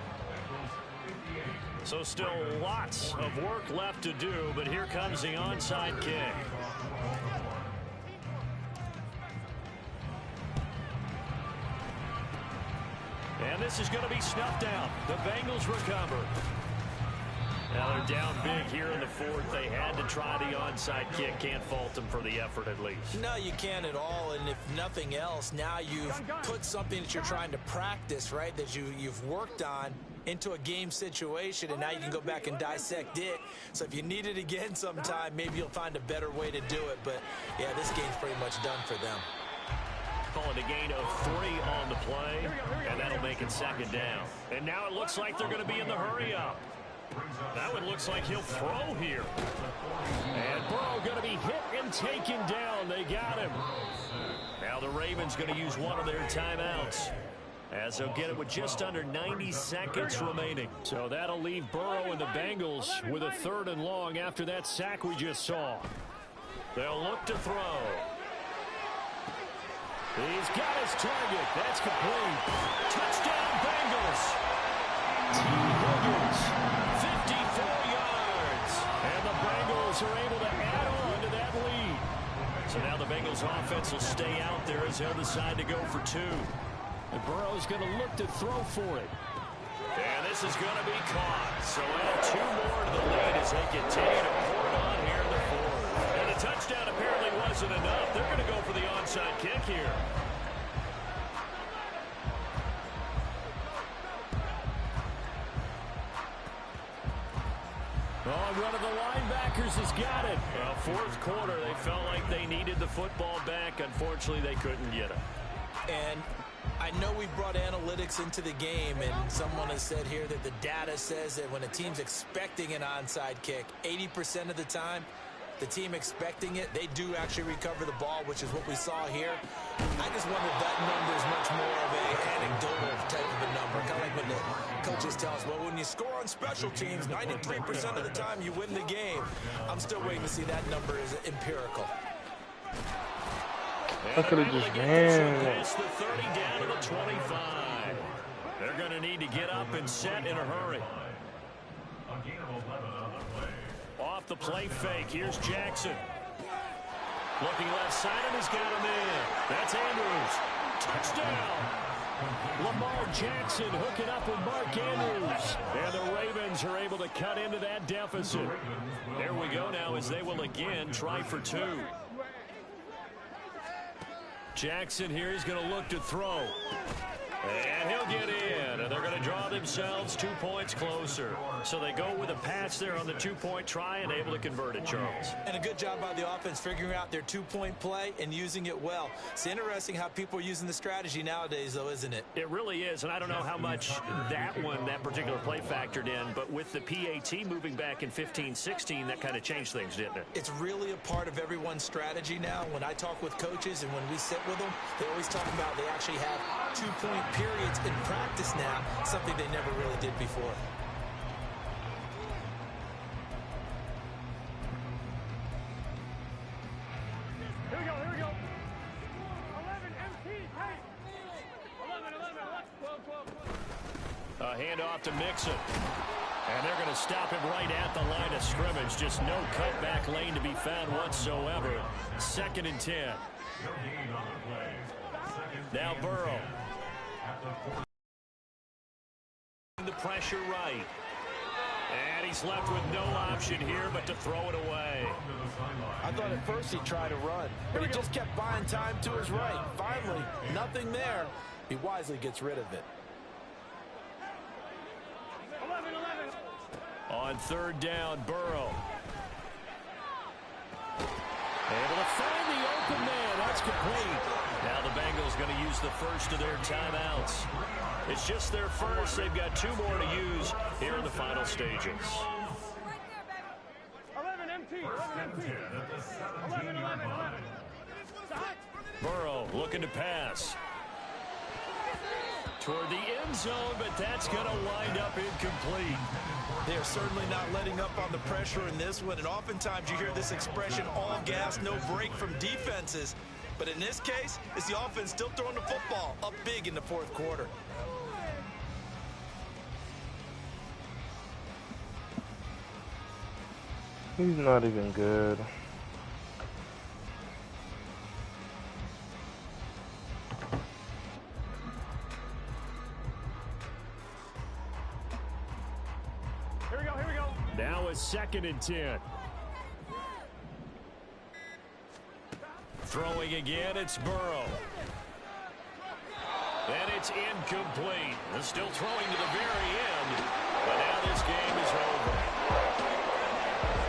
Speaker 1: So still lots of work left to do, but here comes the onside kick. And this is going to be snuffed out. The Bengals recover. Now they're down big here in the fourth. They had to try the onside kick. Can't fault them for the effort at least.
Speaker 3: No, you can't at all. And if nothing else, now you've put something that you're trying to practice, right, that you've worked on into a game situation, and now you can go back and dissect it. So if you need it again sometime, maybe you'll find a better way to do it. But, yeah, this game's pretty much done for them.
Speaker 1: Calling a gain of 3 on the play, and that'll make it second down. And now it looks like they're going to be in the hurry-up. That one looks like he'll throw here. And Burrow going to be hit and taken down. They got him. Now the Ravens going to use one of their timeouts, as they'll get it with just under 90 seconds remaining. So that'll leave Burrow and the Bengals with a 3rd and long after that sack we just saw. They'll look to throw. He's got his target. That's complete. Touchdown, Bengals. T. Higgins, 54 yards. And the Bengals are able to add on to that lead. So now the Bengals offense will stay out there as they'll decide to go for 2. And Burrow's going to look to throw for it. And this is going to be caught. So add 2 more to the lead as they continue to pour it on here in the fourth. And the touchdown apparently wasn't enough. They're going to go for the onside kick here. Oh, one of the linebackers has got it. Well, fourth quarter, they felt like they needed the football back. Unfortunately, they couldn't get it.
Speaker 3: And I know we brought analytics into the game, and someone has said here that the data says that when a team's expecting an onside kick, 80% of the time, the team expecting it, they do actually recover the ball, which is what we saw here. I just wonder if that number is much more of an anecdotal type of a number. Kind of like when the coaches tell us, well, when you score on special teams, 93% of the time you win the game. I'm still waiting to see that number is empirical.
Speaker 4: I could have just ran.
Speaker 1: Past the 30 down to the 25. They're going to need to get up and set in a hurry. Off the play fake, here's Jackson. Looking left side, and he's got him in. That's Andrews. Touchdown. Lamar Jackson hooking up with Mark Andrews. And the Ravens are able to cut into that deficit. There we go now as they will again try for 2. Jackson here is going to look to throw. And he'll get in. And they're going to draw themselves 2 points closer. So they go with a pass there on the 2-point try and able to convert it, Charles.
Speaker 3: And a good job by the offense figuring out their 2-point play and using it well. It's interesting how people are using the strategy nowadays, though, isn't it?
Speaker 1: It really is. And I don't know how much that particular play factored in. But with the PAT moving back in 15-16, that kind of changed things, didn't it?
Speaker 3: It's really a part of everyone's strategy now. When I talk with coaches and when we sit with them, they always talk about they actually have 2-point periods in practice now, something they never really did before.
Speaker 5: Here we go, here we go. 11 MT, hey. 11, 12.
Speaker 1: A handoff to Mixon. And they're going to stop him right at the line of scrimmage. Just no cutback lane to be found whatsoever. 2nd and 10. Now Burrow. The pressure right. And he's left with no option here but to throw it away.
Speaker 3: I thought at first he tried to run, but he just kept buying time to his right. Finally, nothing there. He wisely gets rid of it.
Speaker 5: 11.
Speaker 1: On 3rd down, Burrow. Able to find the open man. That's complete. Now the Bengals going to use the first of their timeouts. It's just their first. They've got 2 more to use here in the final stages.
Speaker 5: 11 MT. 11.
Speaker 1: Burrow looking to pass. Toward the end zone, but that's going to wind up incomplete.
Speaker 3: They are certainly not letting up on the pressure in this one, and oftentimes you hear this expression, all gas, no break from defenses. But in this case, it's the offense still throwing the football up big in the 4th quarter.
Speaker 4: He's not even good.
Speaker 5: Here we go.
Speaker 1: Now it's 2nd and 10. Throwing again, it's Burrow. And it's incomplete. They're still throwing to the very end. But now this game is over.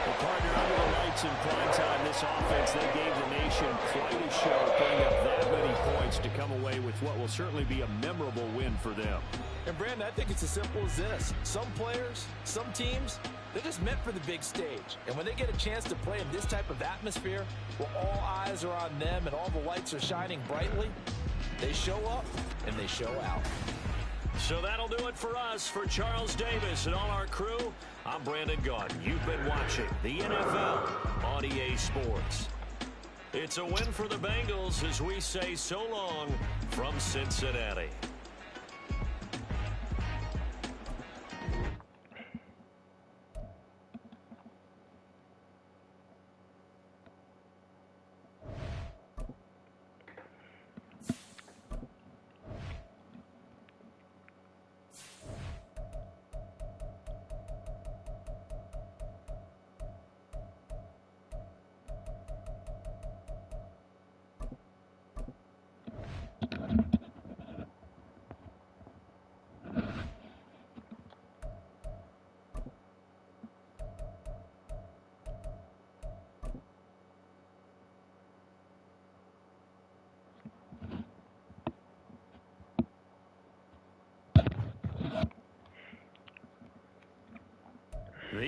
Speaker 1: Well, partner, under the lights in prime time, this offense, they gave the nation quite a show, putting up that many points to come away with what will certainly be a memorable win for them.
Speaker 3: And, Brandon, I think it's as simple as this. Some players, some teams, they're just meant for the big stage. And when they get a chance to play in this type of atmosphere, where all eyes are on them and all the lights are shining brightly, they show up and they show out.
Speaker 1: So that'll do it for us. For Charles Davis and all our crew, I'm Brandon Gaudin. You've been watching the NFL on EA Sports. It's a win for the Bengals as we say so long from Cincinnati.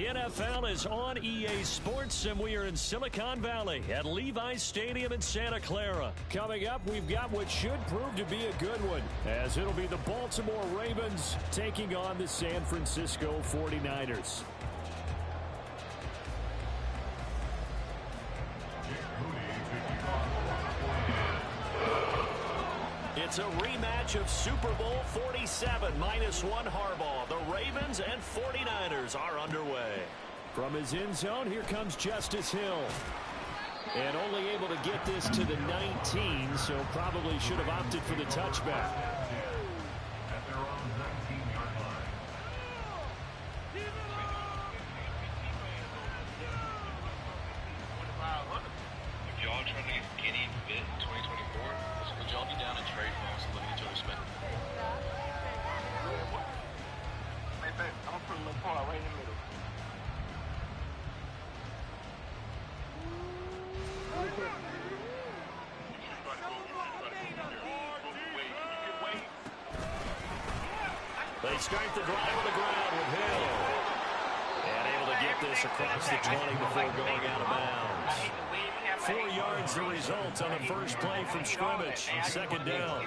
Speaker 1: The NFL is on EA Sports, and we are in Silicon Valley at Levi's Stadium in Santa Clara. Coming up, we've got what should prove to be a good one, as it'll be the Baltimore Ravens taking on the San Francisco 49ers. It's a rematch of Super Bowl 47, -1 Harbaugh. The Ravens and 49ers are underway. From his end zone, here comes Justice Hill. And only able to get this to the 19, so probably should have opted for the touchback.
Speaker 2: At their own 19-yard line.
Speaker 6: If y'all trying to get skinny and fit in 2024, would y'all be down to trade phones and look at each other spend?
Speaker 7: Hey, babe, I'm gonna put a little part right in the middle.
Speaker 1: They start the drive on the ground with Hill. And able to get this across the 20 before going out of bounds. 4 yards the result on the first play from scrimmage. Second down.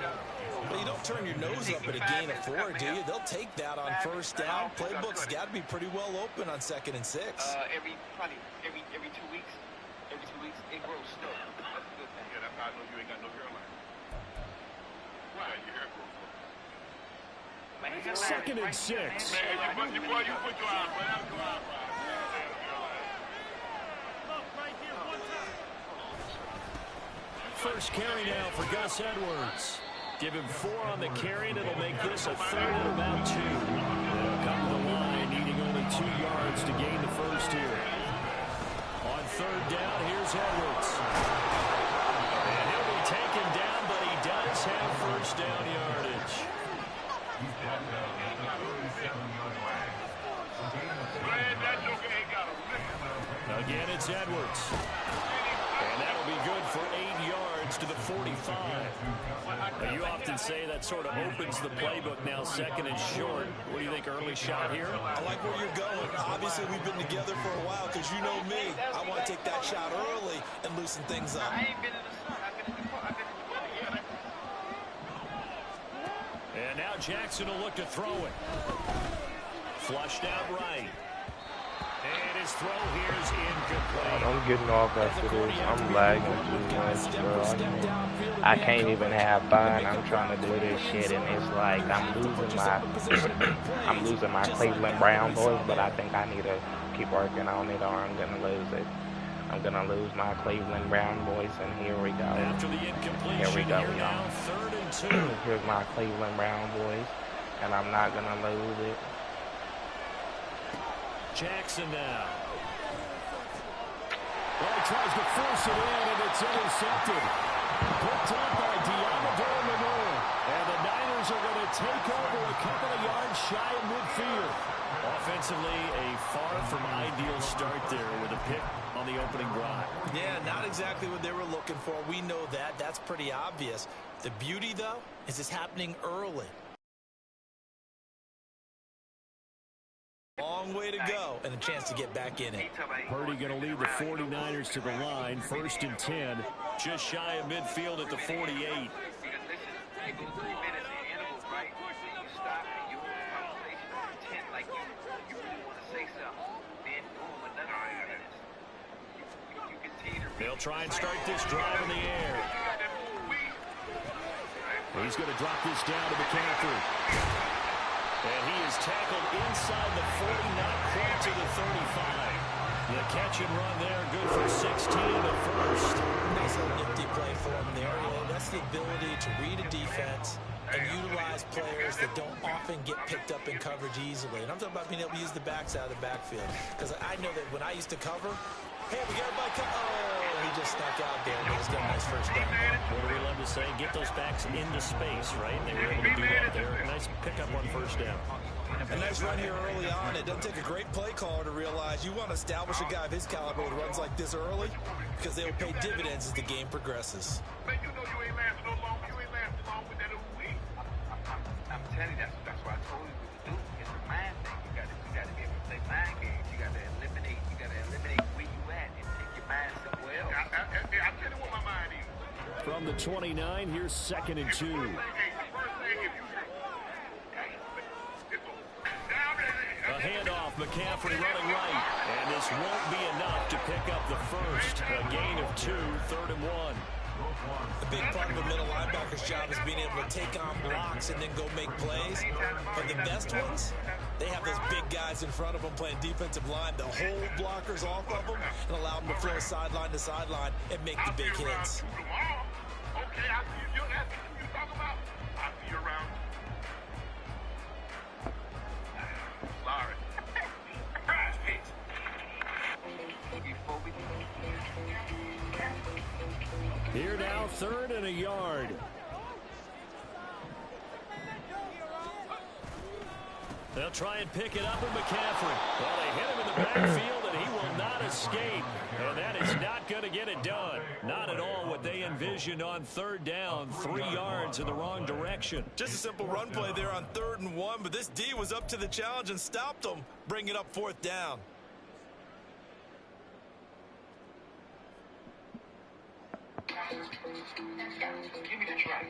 Speaker 3: Well, you don't turn your nose up at a gain of 4, do you? They'll take that on first down. Playbook's got to be pretty well open on 2nd and 6.
Speaker 7: Every 2 weeks. Every 2 weeks, it grows still. That's a good thing.
Speaker 6: Yeah, that's how I know you ain't got no hairline. Why? Your hair grows.
Speaker 7: Man, he got
Speaker 1: 2nd and 6.
Speaker 6: Man, you put your eyes, man. Go out,
Speaker 5: Look, right here, one time.
Speaker 1: First carry now for Gus Edwards. Give him 4 on the carry, and it'll make this a 3rd and about 2. They'll come to the line, needing only 2 yards to gain the first here. On 3rd down, here's Edwards. And he'll be taken down, but he does have first down yardage.
Speaker 2: He's brought down at the 37-yard line.
Speaker 6: Man, that joker ain't got a lick.
Speaker 1: Again, it's Edwards. And that'll be good for 8 yards to the 45. Now, you often say that sort of opens the playbook now, 2nd and short. What do you think, early shot here?
Speaker 3: I like where you're going. Obviously, we've been together for a while because you know me. I want to take that shot early and loosen things up.
Speaker 7: I ain't been in the sun. I've been in the park. I've been in the park.
Speaker 1: And now Jackson will look to throw it. Flushed out right. And his throw here is incomplete.
Speaker 4: I'm getting off after this. I'm lagging too much, bro. I can't even have fun. I'm trying to do this shit, and it's like I'm losing my Cleveland Brown voice, but I think I need to keep working on it, or I'm gonna lose it. I'm gonna lose my Cleveland Brown voice, and here we go.
Speaker 1: After the incompletion,
Speaker 4: Here we go,
Speaker 1: here now,
Speaker 4: y'all.
Speaker 1: 3rd and 2.
Speaker 4: Here's my Cleveland Brown voice, and I'm not gonna lose it.
Speaker 1: Jackson now. Well, he tries to force it in, and it's intercepted. Picked up by Diamador Lenore. And the Niners are going to take over a couple of yards shy of midfield. Offensively, a far from ideal start there with a pick on the opening drive.
Speaker 3: Yeah, not exactly what they were looking for. We know that. That's pretty obvious. The beauty, though, is it's happening early. Long way to go and a chance to get back in it.
Speaker 1: Purdy going to lead the 49ers to the line. 1st and 10. Just shy of midfield at the 48.
Speaker 7: Because listen, it goes 3 minutes in intervals, right? You stop and you hold a conversation on intent, like you really want to say something. Then boom, another 3 minutes. You continue to.
Speaker 1: They'll try and start this drive in the air. He's going to drop this down to McCaffrey. And he is tackled inside the 40, not quite to the 35. The catch and run there, good for 16 the first.
Speaker 3: Nice little nifty play for him there. That's the ability to read a defense and utilize players that don't often get picked up in coverage easily. And I'm talking about being able to use the backs out of the backfield. Because I know that when I used to cover, hey, we got everybody come. Oh, he just snuck out there. And he's got a nice first down.
Speaker 1: What do we love to say? Get those backs into space, right? They were able to do that there. Nice pickup on first down.
Speaker 3: A nice run here early on. It doesn't take a great play caller to realize you want to establish a guy of his caliber who runs like this early because they will pay dividends as the game progresses.
Speaker 6: Man, you know you ain't lasting no long. You ain't lasting long with that week.
Speaker 7: I'm telling you, that's what I told you to do. It's a mind thing. You got to be able to play mind games. You got to
Speaker 1: 29. Here's 2nd and 2. A handoff, McCaffrey running right. And this won't be enough to pick up the first. A gain of 2, 3rd and 1.
Speaker 3: A big part of a middle linebacker's job is being able to take on blocks and then go make plays. But the best ones, they have those big guys in front of them playing defensive line. They'll hold blockers off of them and allow them to flow sideline to sideline and make the big hits.
Speaker 2: Okay, I see you. That's what you talking about. I see you around. Sorry.
Speaker 1: Here now, 3rd and a yard. They'll try and pick it up with McCaffrey. Well, they hit him in the backfield, and he will not escape. And that is not going to get it done. Not at all what they envisioned on 3rd down. 3 yards in the wrong direction.
Speaker 3: Just a simple run play there on 3rd and 1, but this D was up to the challenge and stopped them, bringing up 4th down.
Speaker 7: Give me the try.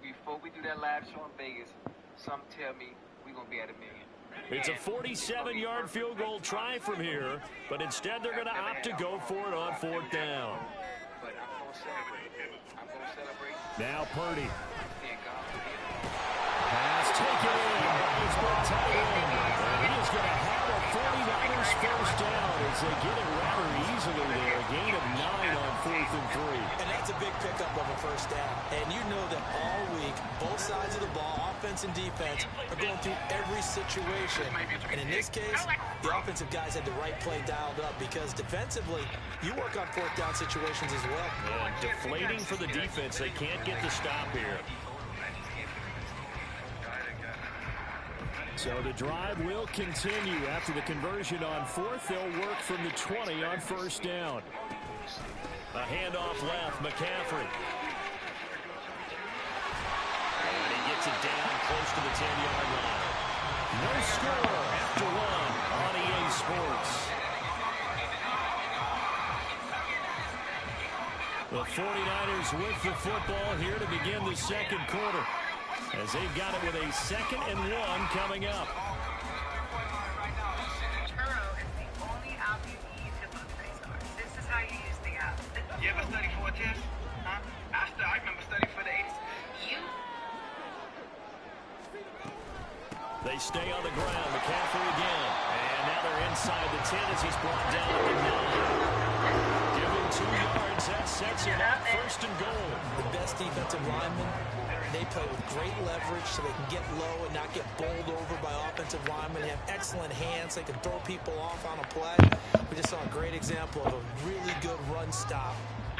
Speaker 7: Before we do that live show in Vegas, some tell me we're going to be at $1 million.
Speaker 1: It's a 47-yard field goal try from here, but instead they're going to opt to go for it on 4th down.
Speaker 7: But I'm going to celebrate. I'm going to celebrate.
Speaker 1: Now Purdy.
Speaker 7: Seeing God forgive.
Speaker 1: Pass taken in. It's been tight end. And he is going to have a 49ers first down as they get it rather easily there. A gain of 9 on 4th and 3.
Speaker 3: And that's a big pickup of a first down. And you know that all week, both sides of the ball, offense and defense, are going through every situation. And in this case, the offensive guys had the right play dialed up because defensively, you work on 4th down situations as well.
Speaker 1: And deflating for the defense. They can't get the stop here. So the drive will continue after the conversion on 4th. They'll work from the 20 on 1st down. A handoff left, McCaffrey. And he gets it down close to the 10-yard line. No score after 1 on EA Sports. The 49ers with the football here to begin the 2nd quarter, as they've got it with a 2nd and 1 coming up.
Speaker 8: Turo is the only app you need to book racers. This is how you use the app.
Speaker 7: You ever study for a test? Huh? I remember studying for the 80s.
Speaker 1: They stay on the ground. McCaffrey again. And now they're inside the 10 as he's brought down at the 9. Give him 2 yards. That sets him up 1st and goal.
Speaker 3: The best defensive linemen, they play with great leverage so they can get low and not get bowled over by offensive linemen. They have excellent hands. They can throw people off on a play. We just saw a great example of a really good run stop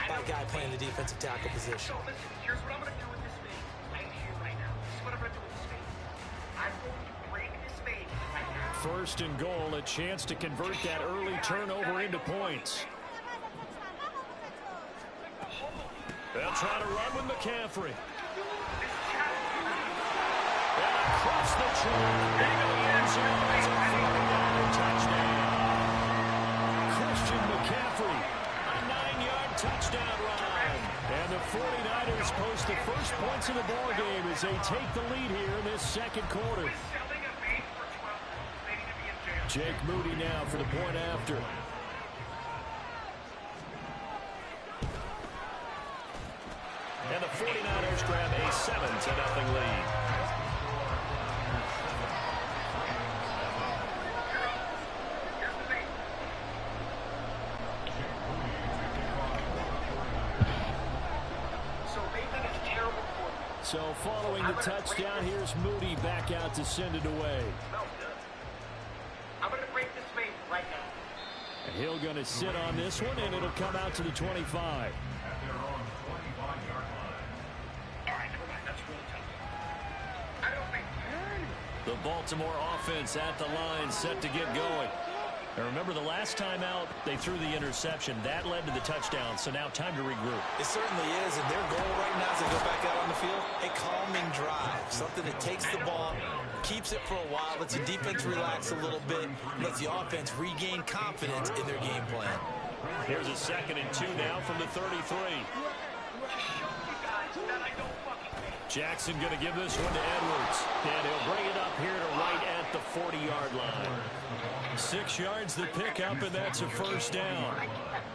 Speaker 3: by a guy playing the defensive tackle position.
Speaker 8: So listen, here's what I'm going to do with this fade right here, right now. This is what I'm going to do with this fade. I'm going to break this fade right now.
Speaker 1: 1st and goal, a chance to convert that early turnover into points. They'll try to run with McCaffrey. And across the track, into the end zone. It's a 49er touchdown. Christian McCaffrey, a 9-yard touchdown run. And the 49ers post the first points of the ballgame as they take the lead here in this 2nd quarter. Jake Moody now for the point after. And the 49ers grab a 7-0 lead. So following the touchdown, here's Moody back out to send it away.
Speaker 8: I'm going to break this fade right now.
Speaker 1: And Hill going to sit on this one, and it'll come out to the 25. The Baltimore offense at the line, set to get going. And remember, the last time out, they threw the interception. That led to the touchdown, so now time to regroup.
Speaker 3: It certainly is, and their goal right now is to go back out on the field, a calming drive, something that takes the ball, keeps it for a while, lets the defense relax a little bit, lets the offense regain confidence in their game plan.
Speaker 1: Here's a 2nd and 2 now from the 33. Jackson going to give this one to Edwards. And he'll bring it up here to right at the 40-yard line. 6 yards the pick up, and that's a first down.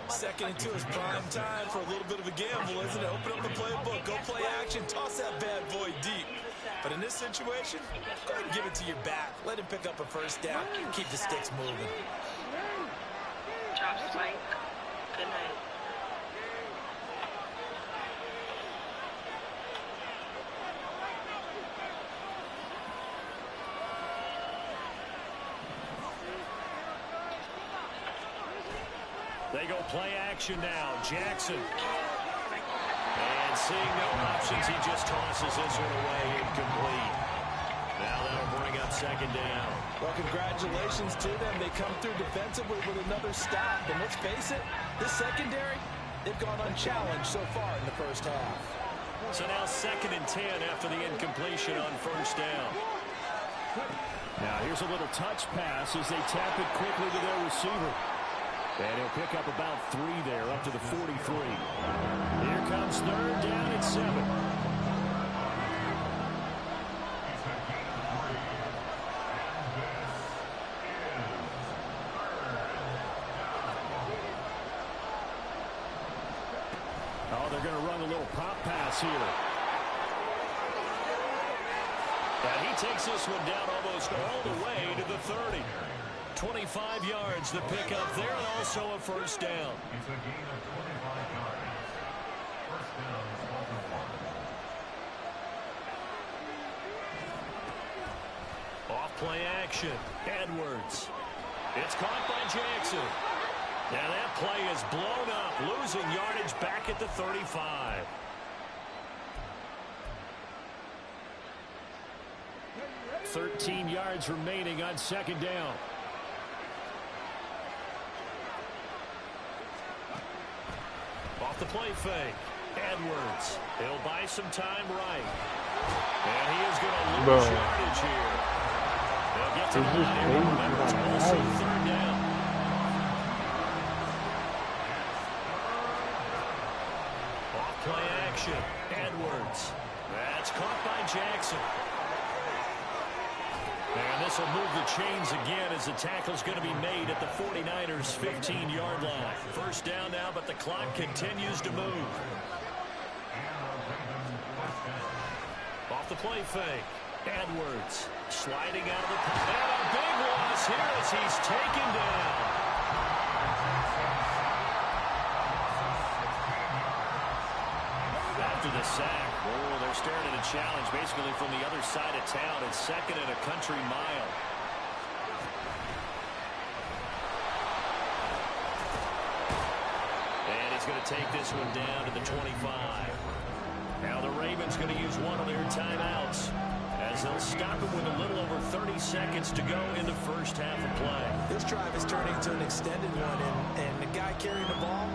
Speaker 3: 2nd and 2 is prime time for a little bit of a gamble, isn't it? Open up the playbook, go play action, toss that bad boy deep. But in this situation, go ahead and give it to your back. Let him pick up a first down. Keep the sticks moving.
Speaker 9: Drop Spike. Good night.
Speaker 1: They go play action now. Jackson. And seeing no options, he just tosses this one away, incomplete. Now that'll bring up 2nd down.
Speaker 3: Well, congratulations to them. They come through defensively with another stop. And let's face it, this secondary, they've gone unchallenged so far in the first half.
Speaker 1: So now 2nd and 10 after the incompletion on first down. Now here's a little touch pass as they tap it quickly to their receiver. And he'll pick up about 3 there, up to the 43. Here comes 3rd down at 7. Oh, they're going to run a little pop pass here. And he takes this one down almost all the way to the 30. 25 yards the pick up there, and also a first down. Off play action. Edwards. It's caught by Jackson. Now that play is blown up, losing yardage back at the 35. $13 yards remaining on 2nd down. Off the play fake. Edwards. He'll buy some time right. And he is going to lose yardage here. They'll get to the line. Remember, it's also 3rd down. Off play action. Edwards. That's caught by Jackson. And this will move the chains again as the tackle's going to be made at the 49ers' 15-yard line. First down now, but the clock continues to move. Off the play fake. Edwards sliding out of the pocket. And a big loss here as he's taken down. After the sack, oh, they're staring at a challenge basically from the other side of town. It's 2nd and a country mile. And he's going to take this one down to the 25. Now the Ravens going to use one of their timeouts as they'll stop it with a little over 30 seconds to go in the first half of play.
Speaker 3: This drive is turning into an extended one, and the guy carrying the ball,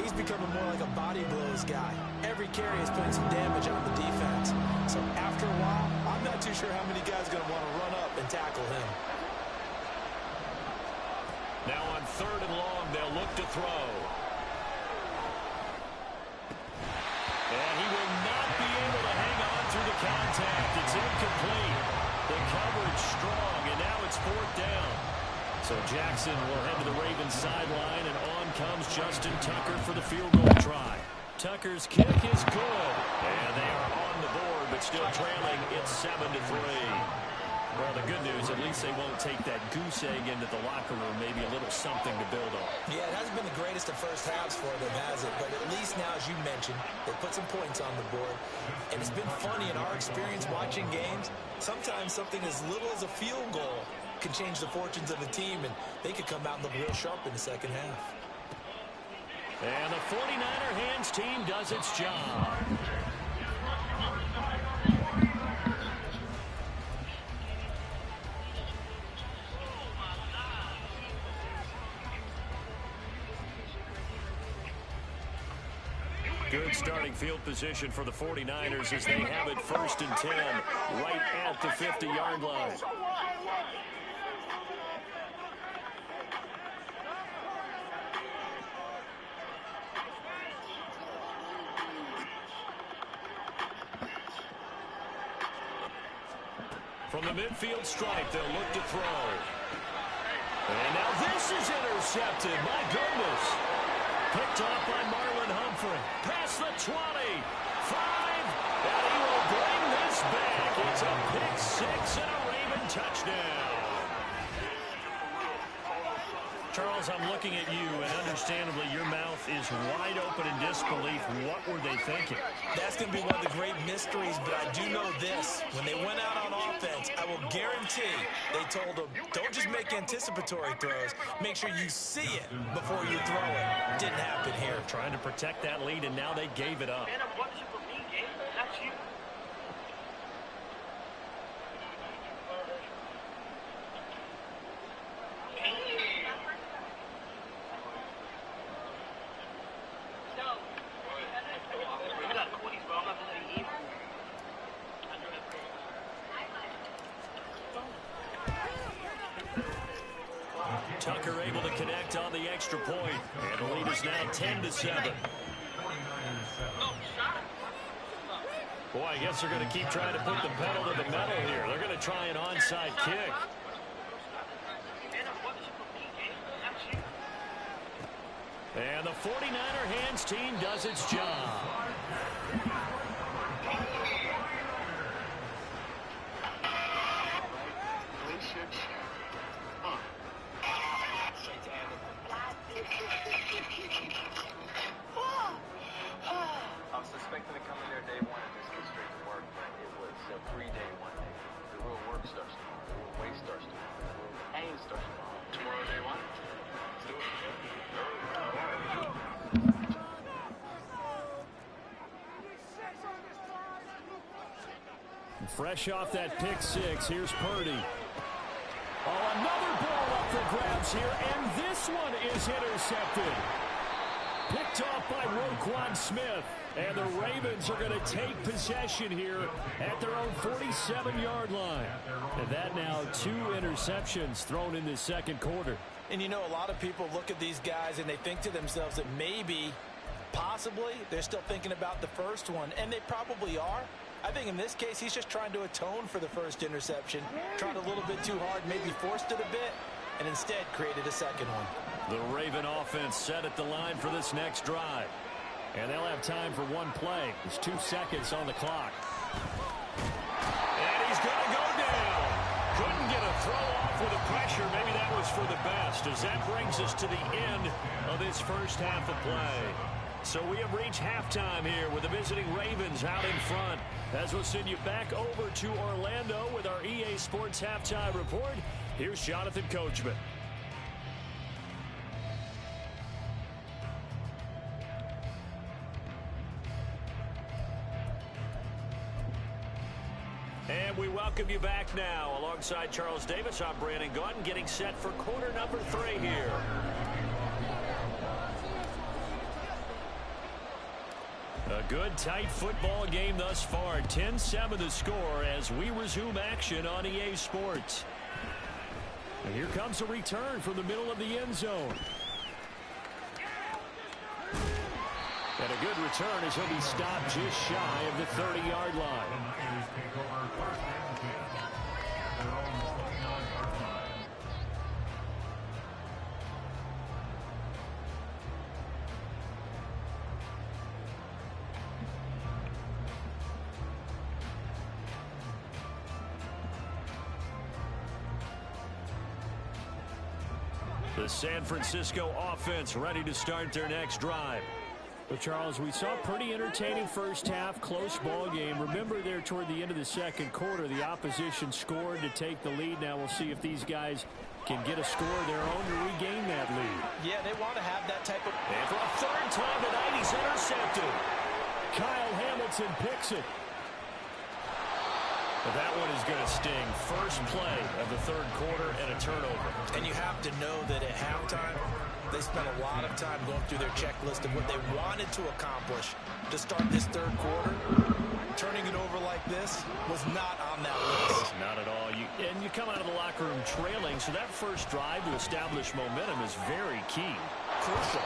Speaker 3: he's becoming more like a body blows guy. Every carry is putting some damage on the defense. So after a while, I'm not too sure how many guys are going to want to run up and tackle him.
Speaker 1: Now on 3rd and long, they'll look to throw. And he will not be able to hang on through the contact. It's incomplete. The coverage strong, and now it's 4th down. So Jackson will head to the Ravens sideline, and on comes Justin Tucker for the field goal try. Tucker's kick is good, and they are on the board, but still trailing. It's 7-3. Well, the good news, at least they won't take that goose egg into the locker room. Maybe a little something to build on.
Speaker 3: Yeah, it hasn't been the greatest of first halves for them, has it? But at least now, as you mentioned, they put some points on the board. And it's been funny in our experience watching games. Sometimes something as little as a field goal can change the fortunes of a team, and they could come out and look real sharp in the second half.
Speaker 1: And the 49er hands team does its job. Good starting field position for the 49ers as they have it 1st and 10 right at the 50-yard line. From the midfield stripe, they'll look to throw. And now this is intercepted. My goodness. Picked off by Marlon Humphrey. Past the 20. 5. And he will bring this back. It's a pick 6 and a Raven touchdown. Charles, I'm looking at you, and understandably, your mouth is wide open in disbelief. What were they thinking?
Speaker 3: That's going to be one of the great mysteries, but I do know this. When they went out on offense, I will guarantee they told them, don't just make anticipatory throws. Make sure you see it before you throw it. Didn't happen here.
Speaker 1: Trying to protect that lead, and now they gave it up.
Speaker 8: Man, I'm watching for me, Gabe. That's you.
Speaker 1: Tucker able to connect on the extra point. And the lead is now 10-7. Boy, I guess they're going to keep trying to put the pedal to the metal here. They're going to try an onside kick. And the 49er hands team does its job.
Speaker 7: I was suspecting to come in there day one and just go straight to work, but it was a pre-day one day. The real work starts tomorrow. The real waste starts tomorrow. The real pain starts tomorrow. Tomorrow day one? Let's do it.
Speaker 1: Fresh off that pick 6, here's Purdy. Oh, another ball up for grabs here, and this one is intercepted. Picked off by Roquan Smith. And the Ravens are going to take possession here at their own 47-yard line. And that now 2 interceptions thrown in this second quarter.
Speaker 3: And you know, a lot of people look at these guys and they think to themselves that maybe, possibly, they're still thinking about the first one. And they probably are. I think in this case, he's just trying to atone for the first interception. Tried a little bit too hard, maybe forced it a bit, and instead created a second one.
Speaker 1: The Raven offense set at the line for this next drive. And they'll have time for one play. There's 2 seconds on the clock. And he's going to go down. Couldn't get a throw off with the pressure. Maybe that was for the best, as that brings us to the end of this first half of play. So we have reached halftime here with the visiting Ravens out in front. As we'll send you back over to Orlando with our EA Sports Halftime Report, here's Jonathan Coachman. And we welcome you back now. Alongside Charles Davis, I'm Brandon Gaudin, getting set for quarter number 3 here. A good, tight football game thus far. 10-7 the score as we resume action on EA Sports. And here comes a return from the middle of the end zone. And a good return as he'll be stopped just shy of the 30-yard line. The San Francisco offense ready to start their next drive. Well, Charles, we saw a pretty entertaining first half, close ball game. Remember there toward the end of the second quarter, the opposition scored to take the lead. Now we'll see if these guys can get a score of their own to regain that lead.
Speaker 3: Yeah, they want to have that type of...
Speaker 1: And for a third time tonight, he's intercepted. Kyle Hamilton picks it. But that one is going to sting. First play of the third quarter and a turnover.
Speaker 3: And you have to know that at halftime, they spent a lot of time going through their checklist of what they wanted to accomplish to start this third quarter. Turning it over like this was not on that list.
Speaker 1: Not at all. And you come out of the locker room trailing, so that first drive to establish momentum is very key.
Speaker 3: Crucial.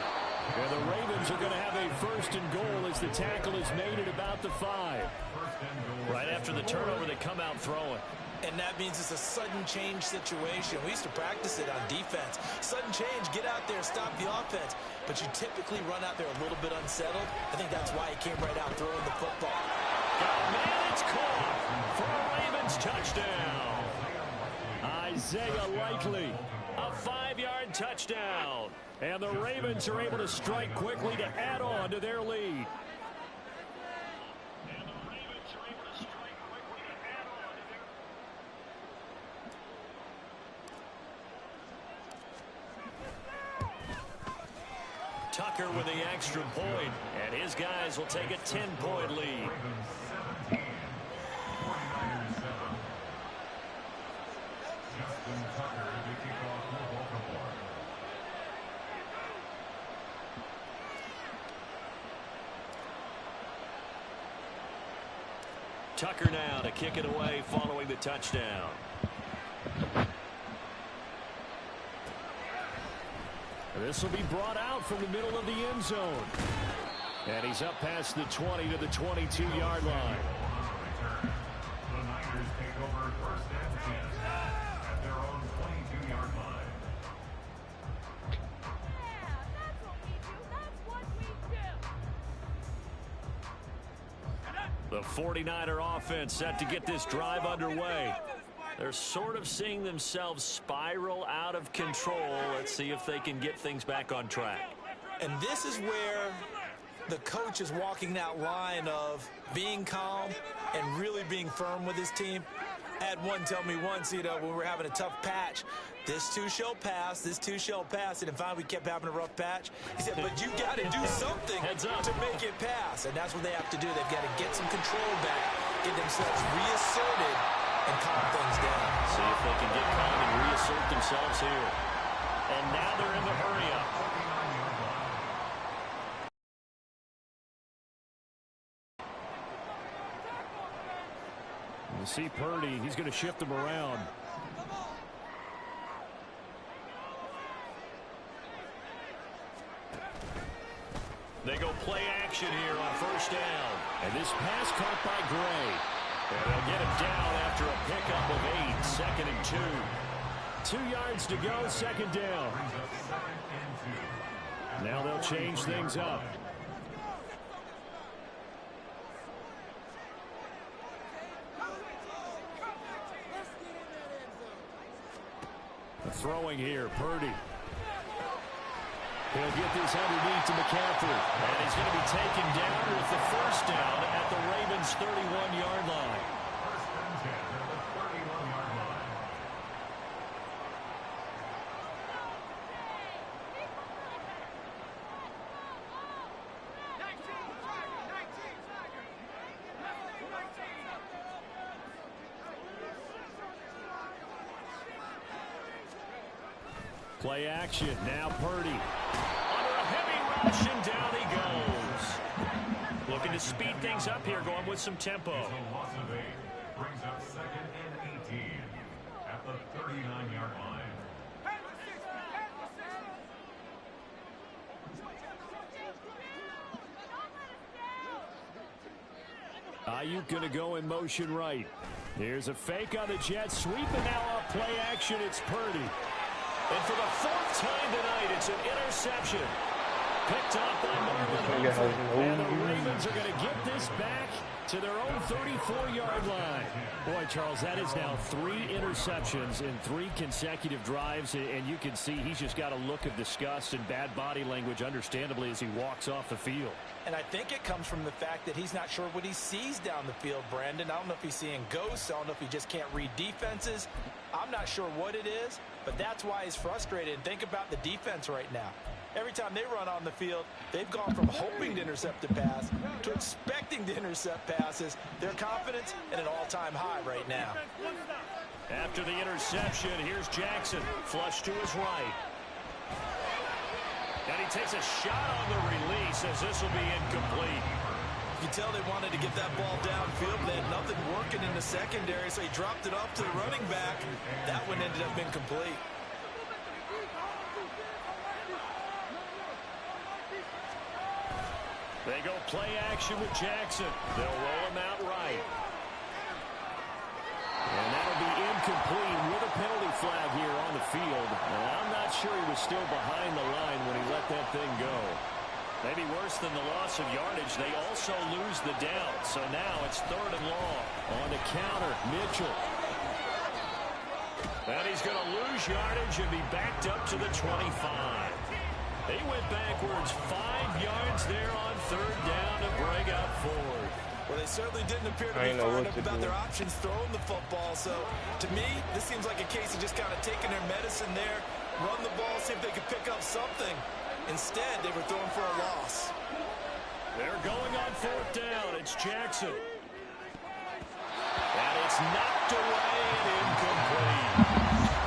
Speaker 1: And the Ravens are going to have a first and goal as the tackle is made at about the 5. Right after the turnover, they come out throwing.
Speaker 3: And that means it's a sudden change situation. We used to practice it on defense. Sudden change, get out there, stop the offense. But you typically run out there a little bit unsettled. I think that's why he came right out throwing the football.
Speaker 1: Man, it's caught for a Ravens touchdown. Isaiah Likely, a 5-yard touchdown. And the Ravens are able to strike quickly to add on to their lead. Tucker with the extra point, and his guys will take a 10-point lead. Tucker now to kick it away following the touchdown. This will be brought out from the middle of the end zone. And he's up past the 20 to the 22-yard line.
Speaker 10: The Niners take over first and 10 at their own 22-yard line.
Speaker 1: The 49er offense set to get this drive underway. They're sort of seeing themselves spiral out of control. Let's see if they can get things back on track.
Speaker 3: And this is where the coach is walking that line of being calm and really being firm with his team. I had one tell me once, when we were having a tough patch, this too shall pass, this too shall pass. And finally we kept having a rough patch. He said, but you got to do something to make it pass. And that's what they have to do. They've got to get some control back, get themselves reasserted, and calm things down.
Speaker 1: See if they can get calm and reassert themselves here. And now they're in the hurry-up. You see Purdy, he's going to shift them around. They go play action here on first down. And this pass caught by Gray. And they'll get him down after a pickup of 8, second and 2. 2 yards to go, second down. Now they'll change things up. Throwing here, Purdy. He'll get this underneath to McCaffrey. And he's going to be taken down with the first down at the Ravens' 31-yard line.
Speaker 10: First and 10 at the 31-yard line.
Speaker 1: Play action. Now Purdy. Under a heavy rush, and down he goes. Looking to speed things up here, going with some tempo.
Speaker 10: So loss of 8 brings up second and 18 at the 39-yard line.
Speaker 1: Ayuk going to go in motion right. Here's a fake on the jet sweep, and now off play action, it's Purdy. And for the 4th time tonight, it's an interception. Picked off by Marlon. And the Ravens are going to get this back to their own 34-yard line. Boy, Charles, that is now 3 interceptions in 3 consecutive drives. And you can see he's just got a look of disgust and bad body language, understandably, as he walks off the field.
Speaker 3: And I think it comes from the fact that he's not sure what he sees down the field, Brandon. I don't know if he's seeing ghosts. I don't know if he just can't read defenses. I'm not sure what it is, but that's why he's frustrated. Think about the defense right now. Every time they run on the field, they've gone from hoping to intercept a pass to expecting to intercept passes. Their confidence at an all-time high right now.
Speaker 1: After the interception, here's Jackson. Flush to his right. And he takes a shot on the release as this will be incomplete.
Speaker 3: You can tell they wanted to get that ball downfield. They had nothing working in the secondary, so he dropped it off to the running back. That one ended up incomplete.
Speaker 1: They go play action with Jackson. They'll roll him out right. And that'll be incomplete with a penalty flag here on the field. And I'm not sure he was still behind the line when he let that thing go. Maybe worse than the loss of yardage, they also lose the down. So now it's 3rd and long. On the counter, Mitchell. And he's going to lose yardage and be backed up to the 25. He went backwards 5 yards there on 3rd down to bring up 4th.
Speaker 3: Well, they certainly didn't appear to be fired up about their options throwing the football. So, to me, this seems like a case of just kind of taking their medicine there, run the ball, see if they could pick up something. Instead, they were throwing for a loss.
Speaker 1: They're going on 4th down. It's Jackson. And it's knocked away and incomplete.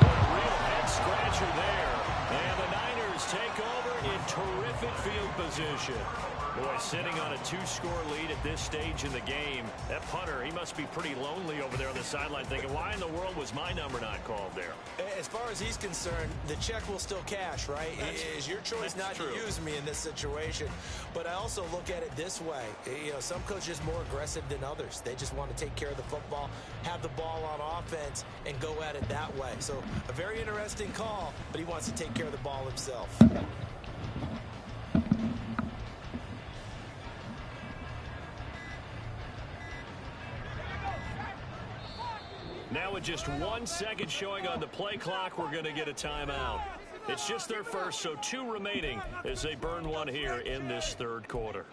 Speaker 1: A real head-scratcher there. And the Niners take over in terrific field position. Boy, sitting on a 2-score lead at this stage in the game. That punter, he must be pretty lonely over there on the sideline thinking, why in the world was my number not called there?
Speaker 3: As far as he's concerned, the check will still cash, right? It is your choice not to use me in this situation. But I also look at it this way. You know, some coaches are more aggressive than others. They just want to take care of the football, have the ball on offense, and go at it that way. So a very interesting call, but he wants to take care of the ball himself.
Speaker 1: Now with just 1 second showing on the play clock, we're going to get a timeout. It's just their first, so 2 remaining as they burn one here in this 3rd quarter.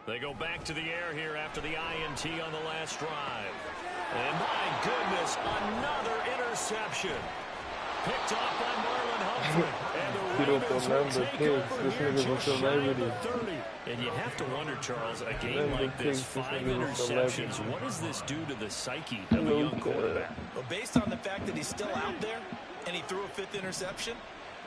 Speaker 1: They go back to the air here after the INT on the last drive. And my goodness, another interception. Picked off by Marlon Humphrey. And the Ravens will take over here just shy of the 30. And you have to wonder, Charles, a game like this, 5 interceptions, what does this do to the psyche of a young quarterback?
Speaker 3: Well, based on the fact that he's still out there and he threw a 5th interception,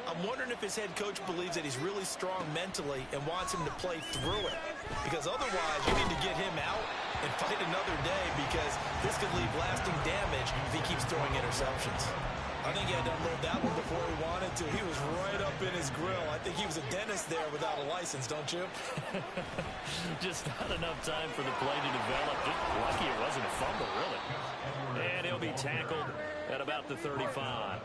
Speaker 3: I'm wondering if his head coach believes that he's really strong mentally and wants him to play through it. Because otherwise, you need to get him out and fight another day because this could leave lasting damage if he keeps throwing interceptions. I think he had to unload that one before he wanted to. He was right up in his grill. I think he was a dentist there without a license, don't you?
Speaker 1: Just not enough time for the play to develop. Just lucky it wasn't a fumble, really. And he'll be tackled at about the 35.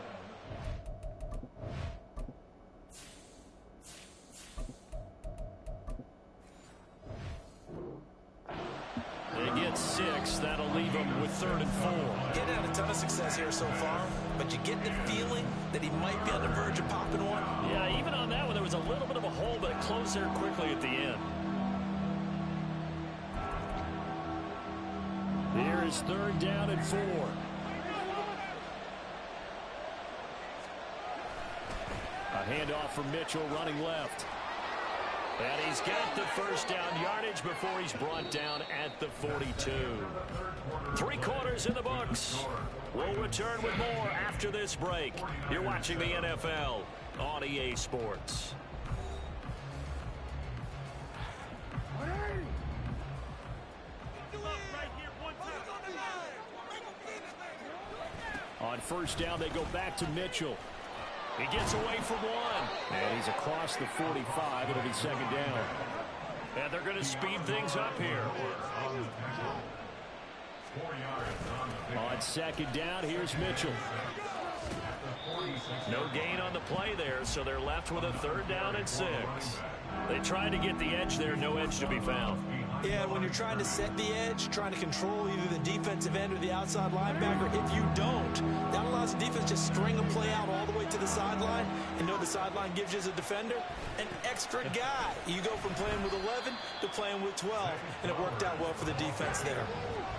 Speaker 1: They get 6. That'll leave him with 3rd and 4.
Speaker 3: He hadn't had a ton of success here so far, but you get the feeling that he might be on the verge of popping one.
Speaker 1: Yeah, even on that one, there was a little bit of a hole, but it closed there quickly at the end. Here is 3rd down and 4. A handoff from Mitchell running left. And he's got the 1st down yardage before he's brought down at the 42. 3 quarters in the books. We'll return with more after this break. You're watching the NFL on EA Sports. On 1st down, they go back to Mitchell. He gets away from one. And he's across the 45. It'll be 2nd down. And they're going to speed things up here. On 2nd down, here's Mitchell. No gain on the play there, so they're left with a 3rd down and 6. They tried to get the edge there, no edge to be found.
Speaker 3: Yeah, when you're trying to set the edge, trying to control either the defensive end or the outside linebacker, if you don't, that allows the defense to string a play out all the way to the sideline. And know the sideline gives you as a defender an extra guy. You go from playing with 11 to playing with 12, and it worked out well for the defense there.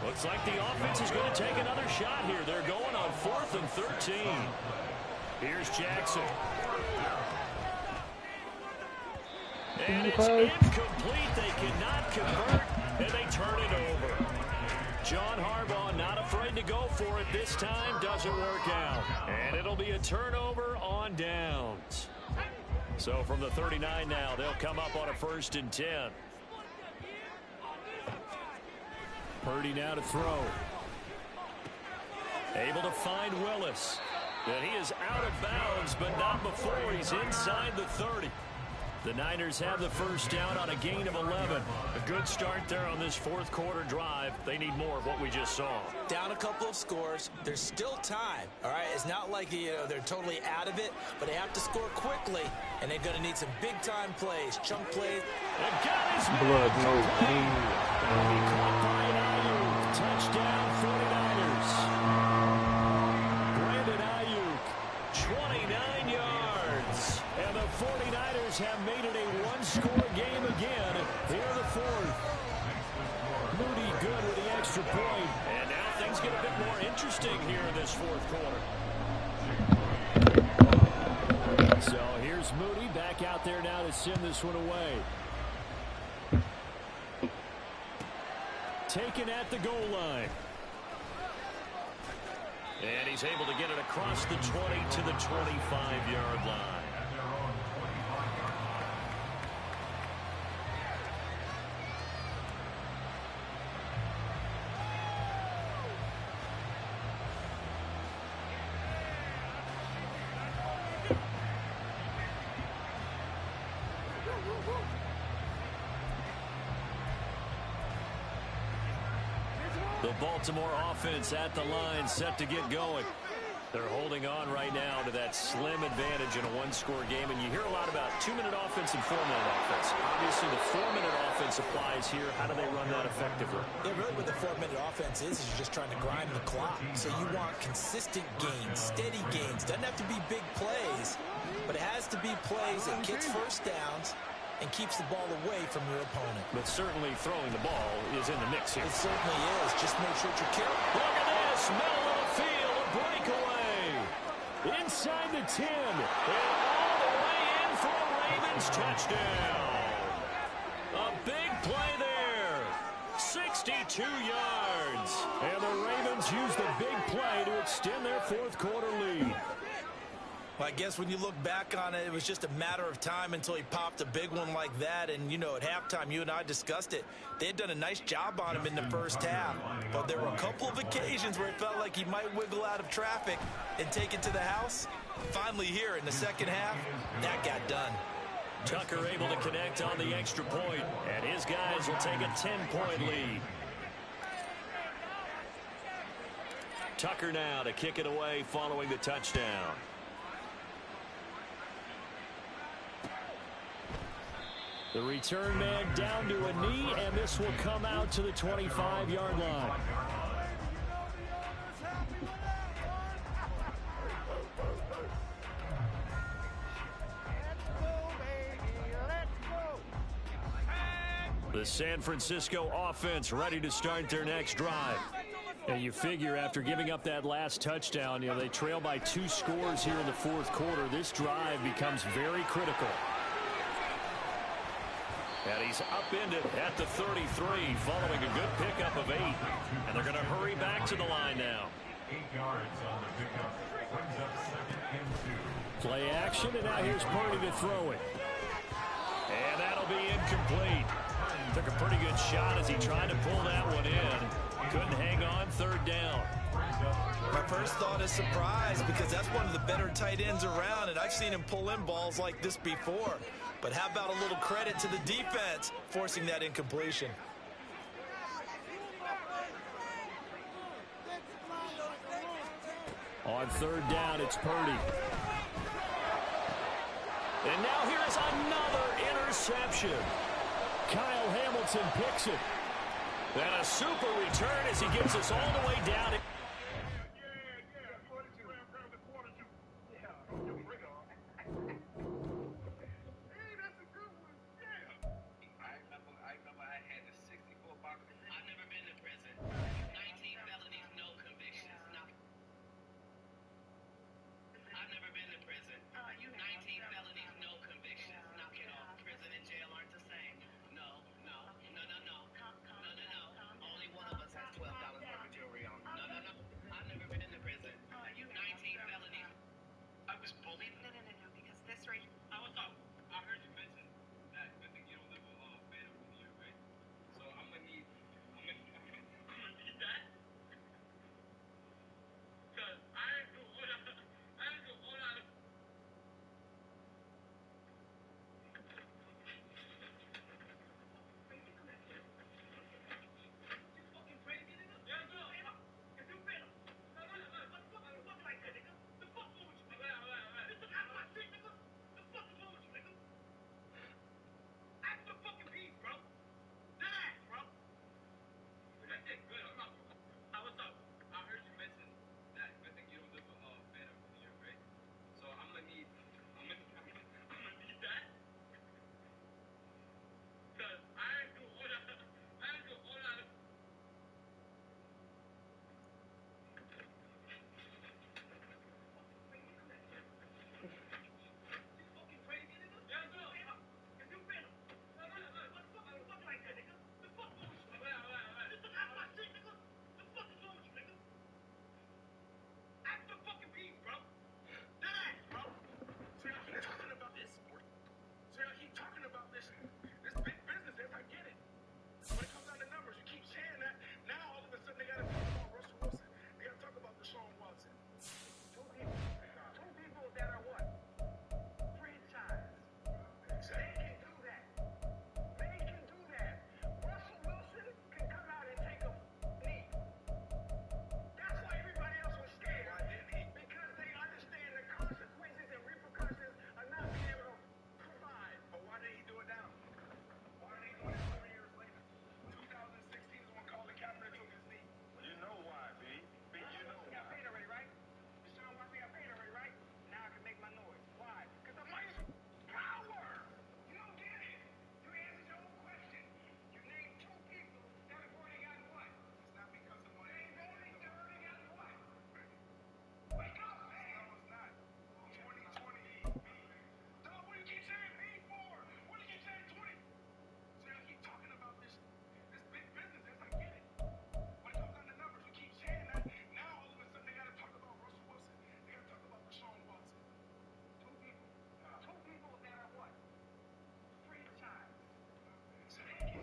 Speaker 1: Looks like the offense is going to take another shot here. They're going on 4th and 13. Here's Jackson. And it's incomplete. They cannot convert, and they turn it over. John Harbaugh not afraid to go for it this time. Doesn't work out. And it'll be a turnover on downs. So from the 39 now, they'll come up on a 1st and 10. Purdy now to throw. Able to find Willis. And he is out of bounds, but not before he's inside the 30. The Niners have the 1st down on a gain of 11. A good start there on this 4th quarter drive. They need more of what we just saw.
Speaker 3: Down a couple of scores. There's still time. All right, it's not like they're totally out of it, but they have to score quickly, and they're going to need some big-time plays, chunk plays.
Speaker 1: And got his
Speaker 4: Blood, no
Speaker 1: touchdown, 49ers. Brandon Ayuk, 29 yards. And the 49ers have made it a one-score game again here in the 4th. Moody good with the extra point. And now things get a bit more interesting here in this 4th quarter. So here's Moody back out there now to send this one away. Taken at the goal line. And he's able to get it across the 20 to the 25-yard line. The Baltimore offense at the line, set to get going. They're holding on right now to that slim advantage in a one-score game, and you hear a lot about 2-minute offense and 4-minute offense. Obviously, the 4-minute offense applies here. How do they run that effectively?
Speaker 3: Yeah, really what the 4-minute offense is you're just trying to grind the clock. So you want consistent gains, steady gains. Doesn't have to be big plays, but it has to be plays that gets 1st downs and keeps the ball away from your opponent.
Speaker 1: But certainly throwing the ball is in the mix here.
Speaker 3: It certainly is. Just make sure you're careful.
Speaker 1: Look at this. Middle of the field. A breakaway. Inside the 10. And all the way in for a Ravens touchdown. A big play there. 62 yards. And the Ravens use the big play to extend their 4th quarter lead.
Speaker 3: Well, I guess when you look back on it, it was just a matter of time until he popped a big one like that. And, you know, at halftime, you and I discussed it. They had done a nice job on him in the 1st half. But there were a couple of occasions where it felt like he might wiggle out of traffic and take it to the house. Finally here in the 2nd half, that got done.
Speaker 1: Tucker able to connect on the extra point, and his guys will take a 10-point lead. Tucker now to kick it away following the touchdown. The return man down to a knee, and this will come out to the 25-yard line. The San Francisco offense ready to start their next drive. And you figure after giving up that last touchdown, you know, they trail by 2 scores here in the 4th quarter. This drive becomes very critical. And he's upended at the 33 following a good pickup of 8. And they're going to hurry back to the line now.
Speaker 10: 8 yards on the pickup. Brings up 2nd and 2.
Speaker 1: Play action, and now here's Purdy to throw it. And that'll be incomplete. Took a pretty good shot as he tried to pull that one in. Couldn't hang on, 3rd down.
Speaker 3: My first thought is surprise because that's one of the better tight ends around, and I've seen him pull in balls like this before. But how about a little credit to the defense forcing that incompletion?
Speaker 1: On 3rd down, it's Purdy. And now here's another interception. Kyle Hamilton picks it. And a super return as he gets us all the way down.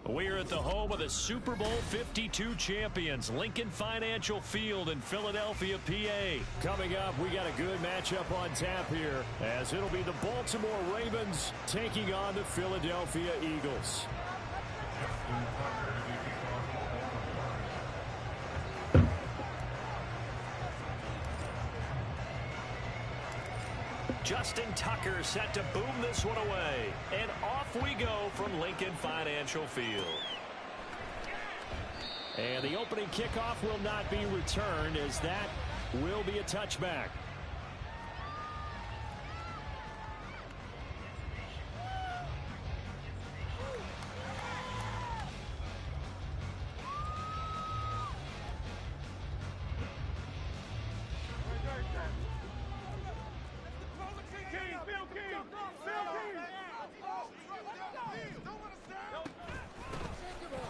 Speaker 1: We're at the home of the Super Bowl 52 champions, Lincoln Financial Field in Philadelphia, PA. Coming up, we got a good matchup on tap here, as it'll be the Baltimore Ravens taking on the Philadelphia Eagles. Justin Tucker set to boom this one away. And off we go from Lincoln Financial Field. And the opening kickoff will not be returned, as that will be a touchback.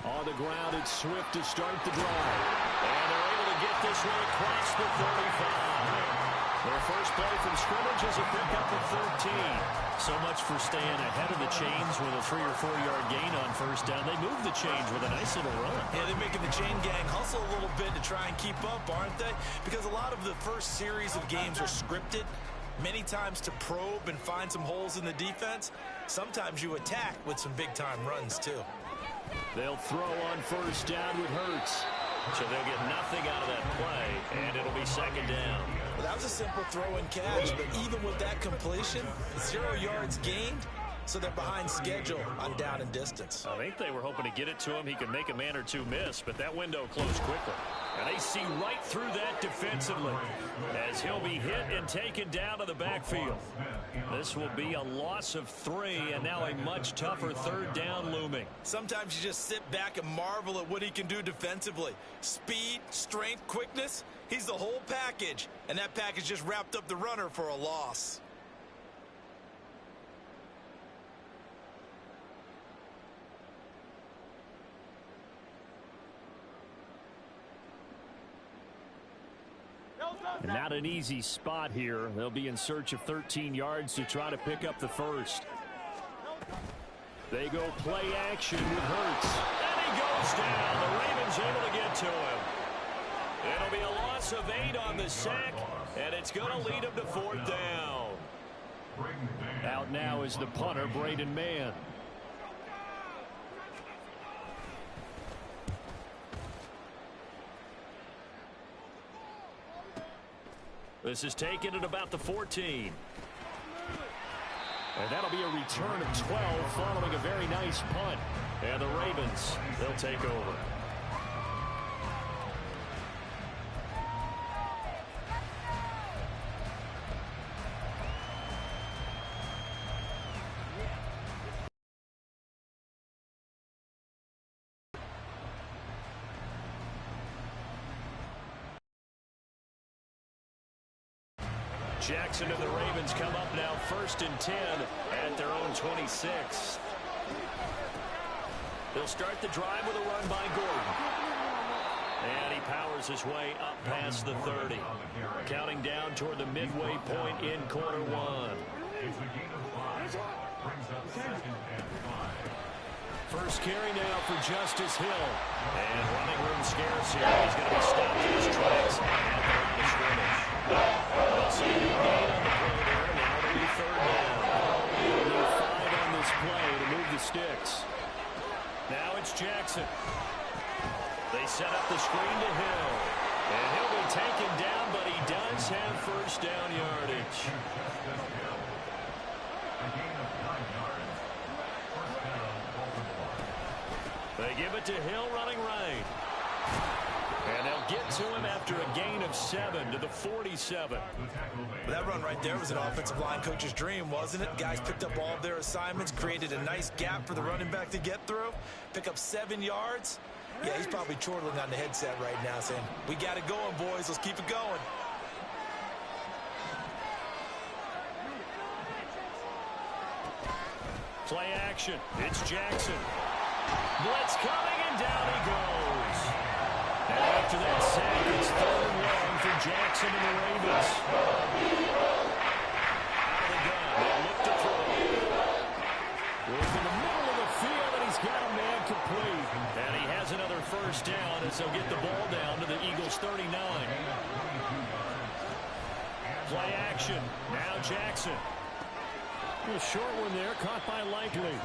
Speaker 1: On the ground, it's Swift to start the drive. And they're able to get this one across the 35. Their first play from scrimmage is a pickup of 13. So much for staying ahead of the chains with a 3- or 4-yard gain on first down. They move the chains with a nice little run.
Speaker 3: Yeah, they're making the chain gang hustle a little bit to try and keep up, aren't they? Because a lot of the first series of games are scripted, many times to probe and find some holes in the defense. Sometimes you attack with some big-time runs, too.
Speaker 1: They'll throw on first down with Hurts. So they'll get nothing out of that play, and it'll be second down.
Speaker 3: Well, that was a simple throw and catch, but even with that completion, 0 yards gained, so they're behind schedule on down and distance.
Speaker 1: I think they were hoping to get it to him. He could make a man or two miss, but that window closed quickly. And they see right through that defensively, as he'll be hit and taken down to the backfield. This will be a loss of 3, and now a much tougher third down looming.
Speaker 3: Sometimes you just sit back and marvel at what he can do defensively. Speed, strength, quickness, he's the whole package, and that package just wrapped up the runner for a loss.
Speaker 1: And not an easy spot here. They'll be in search of 13 yards to try to pick up the first. They go play action with Hurts. And he goes down. The Ravens able to get to him. It'll be a loss of 8 on the sack, and it's going to lead him to 4th down. Out now is the punter, Braden Mann. This is taken at about the 14. And that'll be a return of 12 following a very nice punt. And the Ravens, they'll take over. Jackson and the Ravens come up now 1st and 10 at their own 26. They'll start the drive with a run by Gordon. And he powers his way up past the 30. Counting down toward the midway point in quarter 1. First carry now for Justice Hill. And running room scarce here. He's going to be stopped in his tracks at the line of scrimmage. They'll see a new gain on the play there. Now it'll be 3rd down. They'll need 5 on this play to move the sticks. Now it's Jackson. They set up the screen to Hill. And he'll be taken down, but he does have first down yardage. They give it to Hill running right. And they'll get to him after a gain of 7 to the 47.
Speaker 3: That run right there was an offensive line coach's dream, wasn't it? Guys picked up all of their assignments, created a nice gap for the running back to get through, pick up 7 yards. Yeah, he's probably chortling on the headset right now saying, we got it going, boys. Let's keep it going.
Speaker 1: Play action. It's Jackson. Blitz coming, and down he goes. And after that sack, it's 3rd and long for Jackson and the Ravens. Out of the gun. They'll look to throw. Goes in the middle of the field, and he's got a man complete. his 39. Play action. Now Jackson. A short one there, caught by Likely.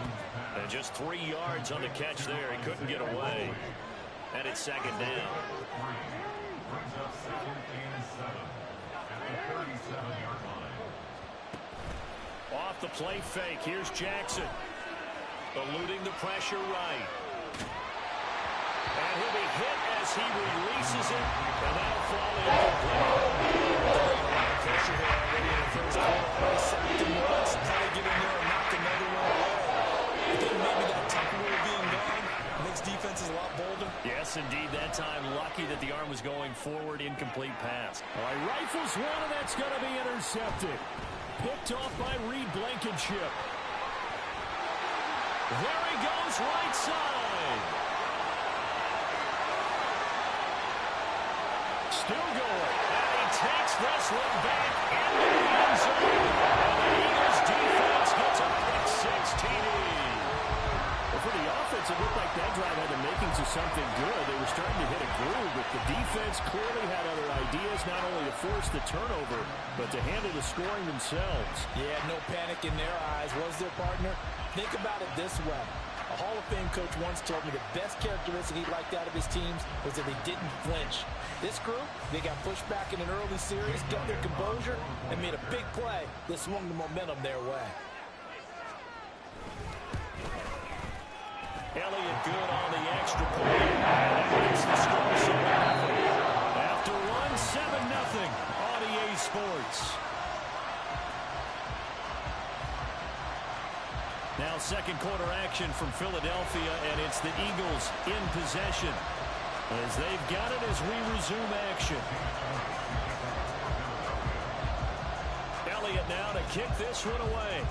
Speaker 1: And just 3 yards on the catch there. He couldn't get away. And it's second down.
Speaker 10: Brings up 2nd and 7 at the 37-yard line.
Speaker 1: Off the play fake. Here's Jackson. Eluding the pressure right. And he'll be hit as he releases it. And that'll fall incomplete.
Speaker 3: Pressure here already in the first quarter. Sacked him once. Now they get in there and knock another one away. I think maybe that temporary being gone makes defenses a lot bolder.
Speaker 1: Yes, indeed. That time, lucky that the arm was going forward. Incomplete pass. All right, rifles one, and that's going to be intercepted. Picked off by Reed Blankenship. There he goes, right side. Still going. And he takes this one back into the end zone. And the Eagles defense gets a pick 6 TD. Well, for the offense, it looked like that drive had the makings of something good. They were starting to hit a groove, but the defense clearly had other ideas, not only to force the turnover, but to handle the scoring themselves.
Speaker 3: Yeah, no panic in their eyes, was their partner? Think about it this way. A Hall of Fame coach once told me the best characteristic he liked out of his teams was that they didn't flinch. This group, they got pushed back in an early series, kept their composure, and made a big play that swung the momentum their way.
Speaker 1: Elliott good on the extra point. And that makes the score 7-0. After one, 7-0 on EA Sports. Now second quarter action from Philadelphia, and it's the Eagles in possession as they've got it as we resume action. Elliott now to kick this one away.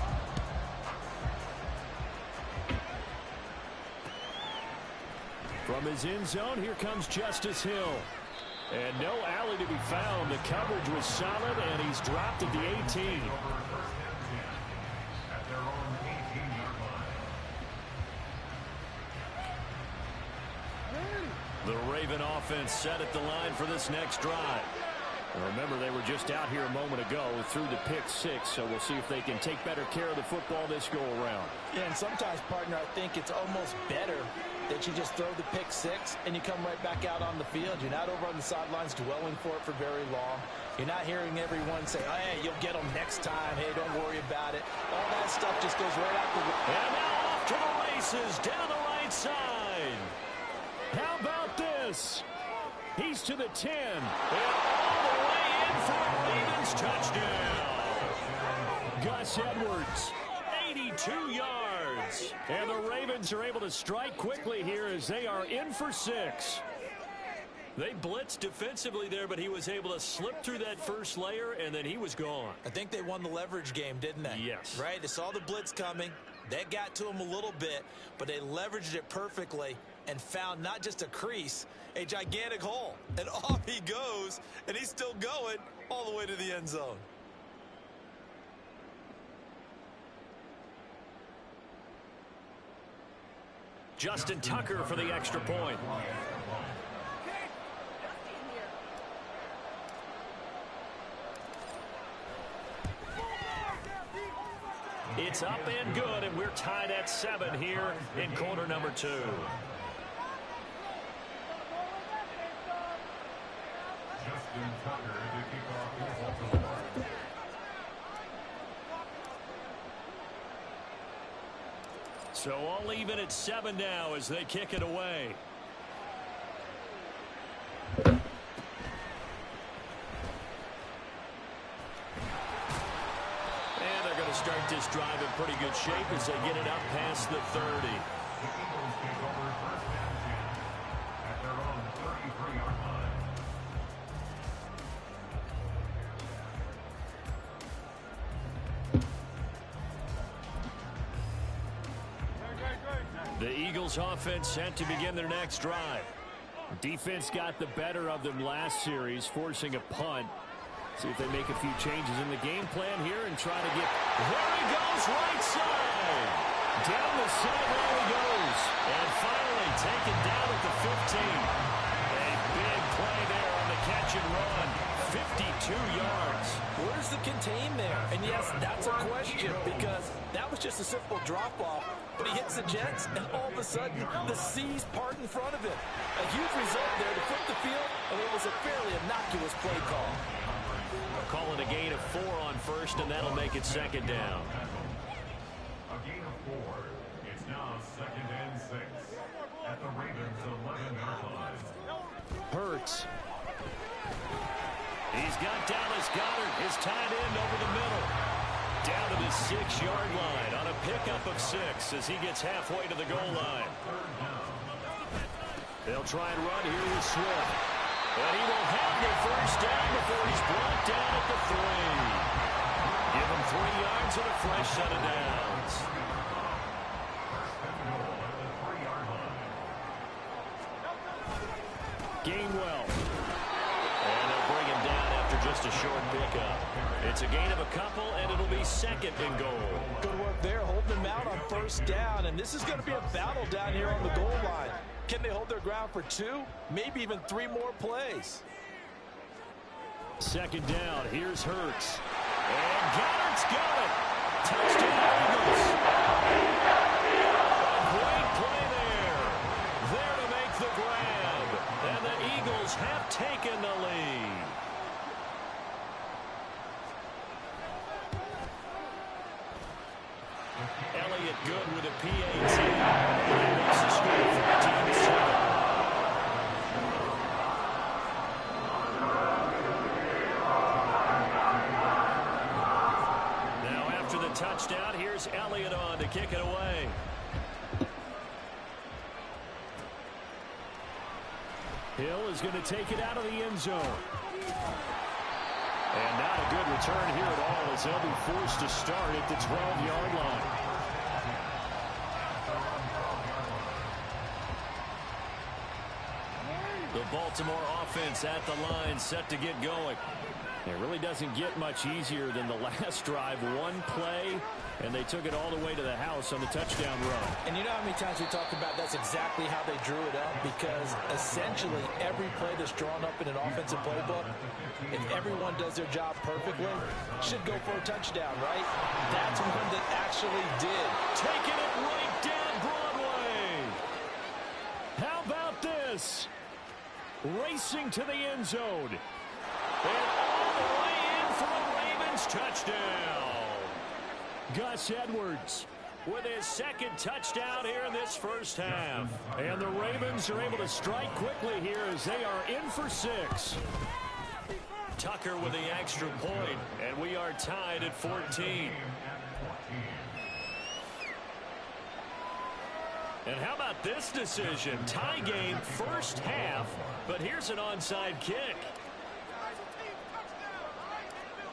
Speaker 1: From his end zone, here comes Justice Hill. And no alley to be found. The coverage was solid, and he's dropped at the 18. The Raven offense set at the line for this next drive. And remember, they were just out here a moment ago through the pick 6, so we'll see if they can take better care of the football this go-around.
Speaker 3: Yeah, and sometimes, partner, I think it's almost better that you just throw the pick 6 and you come right back out on the field. You're not over on the sidelines dwelling for it for very long. You're not hearing everyone say, oh, hey, you'll get them next time. Hey, don't worry about it. All that stuff just goes right out the window.
Speaker 1: And now off to the races down the right side. How about this? He's to the 10. And all the way in for a Ravens touchdown. Gus Edwards, 82 yards. And the Ravens are able to strike quickly here as they are in for 6. They blitzed defensively there, but he was able to slip through that first layer, and then he was gone.
Speaker 3: I think they won the leverage game, didn't they?
Speaker 1: Yes.
Speaker 3: Right? They saw the blitz coming. That got to him a little bit, but they leveraged it perfectly and found not just a crease, a gigantic hole. And off he goes, and he's still going all the way to the end zone.
Speaker 1: Justin Tucker for the extra point. It's up and good, and we're tied at 7 here in quarter number 2.
Speaker 10: Justin Tucker to kick off the offensive line.
Speaker 1: So all even at 7 now as they kick it away. Start this drive in pretty good shape as they get it up past the 30.
Speaker 10: The Eagles take over first and 10 at their own 33-yard line.
Speaker 1: The Eagles offense set to begin their next drive. Defense got the better of them last series, forcing a punt. See if they make a few changes in the game plan here and try to get... There he goes, right side. Down the sideline he goes. And finally taken down at the 15. A big play there on the catch and run. 52 yards.
Speaker 3: Where's the contain there? And yes, that's a question because that was just a simple drop-off. But he hits the Jets, and all of a sudden, the seas part in front of him. A huge result there to flip the field, and it was a fairly innocuous play call.
Speaker 1: Call it a gain of 4 on first, and that'll make it second down.
Speaker 10: A gain of 4. It's now 2nd and 6 at the Ravens' 11-yard line.
Speaker 1: Hurts. He's got Dallas Goedert, his tight end, over the middle. Down to the 6-yard line on a pickup of 6 as he gets halfway to the goal line. They'll try and run here with Swift. But he will have the first down before he's brought down at the 3. Give him 3 yards and a fresh set of downs. Gainwell. And they'll bring him down after just a short pickup. It's a gain of a couple, and it'll be 2nd and goal.
Speaker 3: Good work there, holding him out on first down. And this is going to be a battle down here on the goal line. Can they hold their ground for 2, maybe even 3 more plays?
Speaker 1: 2nd down. Here's Hurts. And Goddard's got it. Touchdown, Eagles. Great play there. There to make the grab. And the Eagles have taken the lead. Elliott good with a PAT. That makes the score 14-7. Now after the touchdown, here's Elliott on to kick it away. Hill is going to take it out of the end zone. And not a good return here at all as they'll be forced to start at the 12-yard line. The Baltimore offense at the line, set to get going. It really doesn't get much easier than the last drive. One play, and they took it all the way to the house on the touchdown run.
Speaker 3: And you know how many times we talked about that's exactly how they drew it up, because essentially every play that's drawn up in an offensive playbook, if everyone does their job perfectly, should go for a touchdown, right? That's one that actually did.
Speaker 1: Taking it right down Broadway. How about this? Racing to the end zone. And all the way in for a Ravens touchdown. Gus Edwards with his 2nd touchdown here in this first half. And the Ravens are able to strike quickly here as they are in for 6. Tucker with the extra point, and we are tied at 14. And how about this decision? Tie game first half, but here's an onside kick.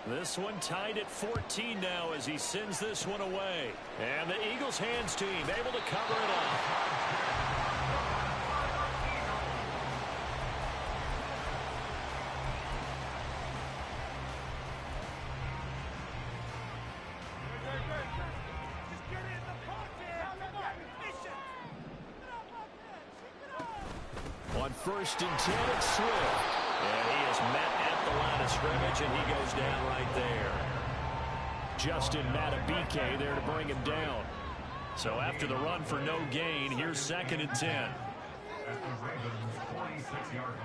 Speaker 1: This one tied at 14 now as he sends this one away. And the Eagles hands team able to cover it up. On 1st and 10, it's Swift. And he is met at the line of scrimmage, and he goes down right there. Justin Matabike there to bring him down. So after the run for no gain, here's 2nd and 10.
Speaker 10: At the Ravens' 46-yard line.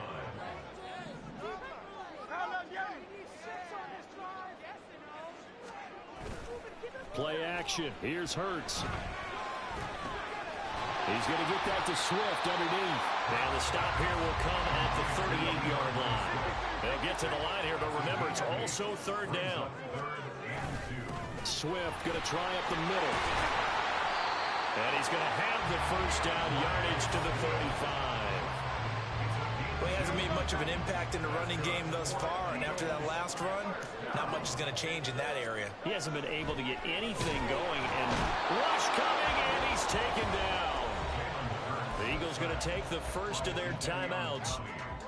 Speaker 1: Play action. Here's Hurts. He's going to get that to Swift underneath. And the stop here will come at the 38-yard line. They'll get to the line here, but remember, it's also 3rd down. Swift going to try up the middle. And he's going to have the first down, yardage to the 35.
Speaker 3: Well, he hasn't made much of an impact in the running game thus far, and after that last run, not much is going to change in that area.
Speaker 1: He hasn't been able to get anything going, and rush coming, and he's taken down. The Eagles going to take the first of their timeouts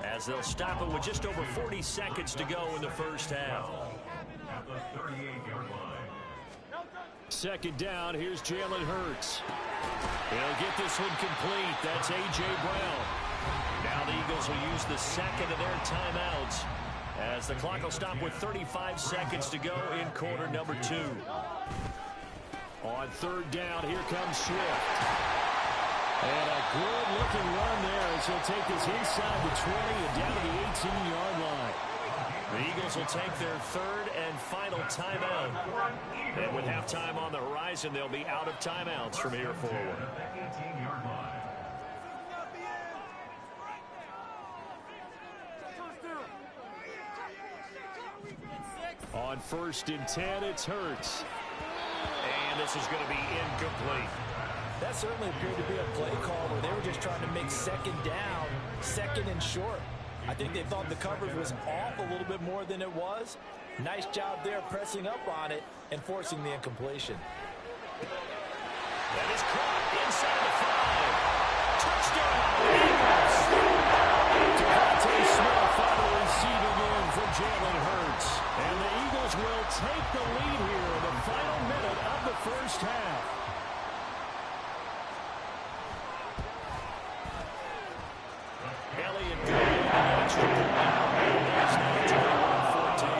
Speaker 1: as they'll stop it with just over 40 seconds to go in the first half.
Speaker 10: At the 38-yard line.
Speaker 1: 2nd down, here's Jalen Hurts. He'll get this one complete. That's A.J. Brown. Now the the Eagles will use the second of their timeouts as the clock will stop with 35 seconds to go in quarter number 2. On third down, here comes Swift. And a good-looking run there as he'll take this inside the 20 and down to the 18-yard line. The Eagles will take their third and final timeout. And with halftime on the horizon, they'll be out of timeouts from here forward. On 1st and 10, it's Hurts. And this is going to be incomplete.
Speaker 3: That certainly appeared to be a play call where they were just trying to make second down, second and short. I think they thought the coverage was off a little bit more than it was. Nice job there pressing up on it and forcing the incompletion.
Speaker 1: That is caught inside the 5. Touchdown, Eagles! Devontae Smith on the receiving end from Jalen Hurts. And the Eagles will take the lead here in the final minute of the first half. Elliott going on the extra point. It's now 21-14.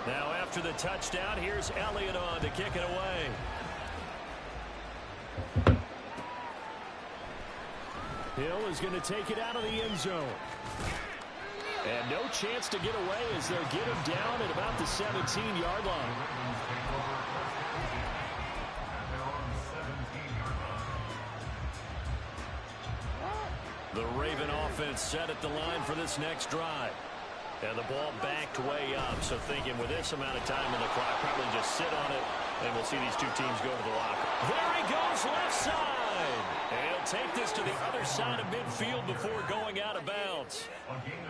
Speaker 1: Now after the touchdown, here's Elliott on to kick it away. Hill is going to take it out of the end zone. And no chance to get away as they'll get him down at about the 17-yard line. The Raven offense set at the line for this next drive. And the ball backed way up, so thinking with this amount of time in the clock, probably just sit on it, and we'll see these two teams go to the locker. There he goes, left side. And he'll take this to the other side of midfield before going out of bounds.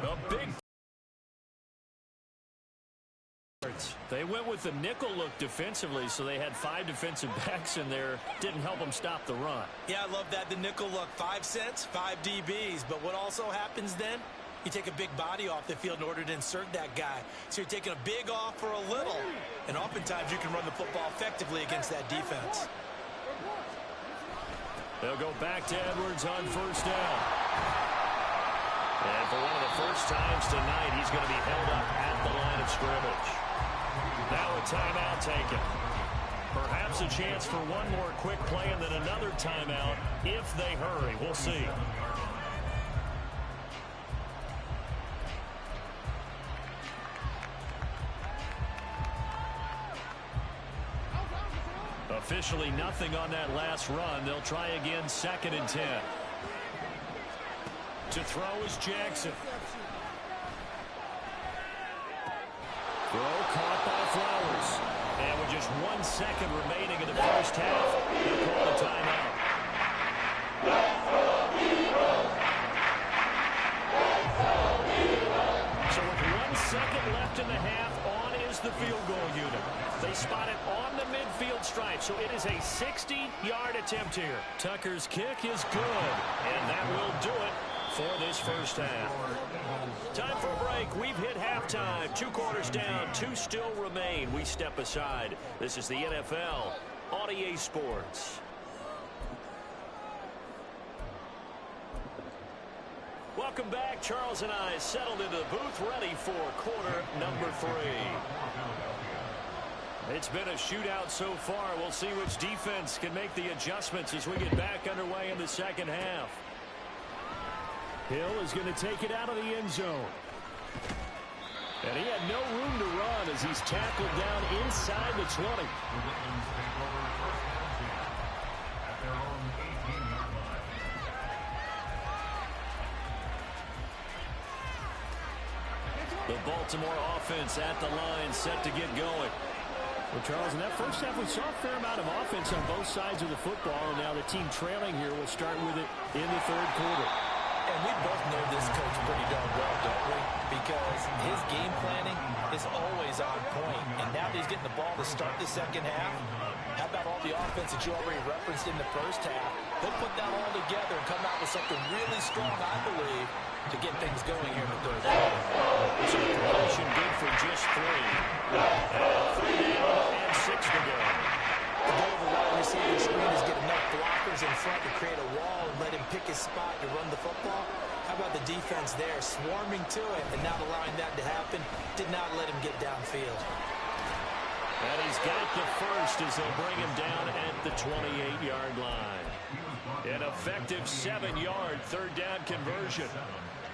Speaker 1: A big... They went with the nickel look defensively, so they had 5 defensive backs in there. Didn't help them stop the run.
Speaker 3: Yeah, I love that. The nickel look, 5 cents, 5 DBs. But what also happens then? You take a big body off the field in order to insert that guy. So you're taking a big off for a little. And oftentimes you can run the football effectively against that defense.
Speaker 1: They'll go back to Edwards on first down. And for one of the first times tonight, he's going to be held up at the line of scrimmage. Now a timeout taken. Perhaps a chance for one more quick play and then another timeout if they hurry. We'll see. Officially nothing on that last run. They'll try again 2nd and 10. To throw is Jackson. Throw caught by Flowers. And with just 1 second remaining in the first half, they'll call a timeout. So with 1 second left in the half, on is the field goal unit. They spot it on the midfield stripe, so it is a 60-yard attempt here. Tucker's kick is good, and that will do it for this first half. Time for a break. We've hit halftime. 2 quarters down, 2 still remain. We step aside. This is the NFL on EA Sports. Welcome back. Charles and I settled into the booth, ready for quarter number 3. It's been a shootout so far. We'll see which defense can make the adjustments as we get back underway in the second half. Hill is going to take it out of the end zone. And he had no room to run as he's tackled down inside the 20. The Baltimore offense at the line, set to get going. Well, Charles, in that first half, we saw a fair amount of offense on both sides of the football, and now the team trailing here will start with it in the third quarter.
Speaker 3: And we both know this coach pretty darn well, don't we? Because his game planning is always on point. And now that he's getting the ball to start the second half, how about all the offense that you already referenced in the first half? He'll put that all together and come out with something really strong, I believe, to get things going here in the third quarter.
Speaker 1: So completion good for just 3. And 3 down and 6 to go.
Speaker 3: The goal of a wide receiver screen is get enough blockers in front to create a wall and let him pick his spot to run the football. How about the defense there, swarming to it and not allowing that to happen? Did not let him get downfield.
Speaker 1: And he's got the first as they'll bring him down at the 28-yard line. An effective 7-yard third down conversion.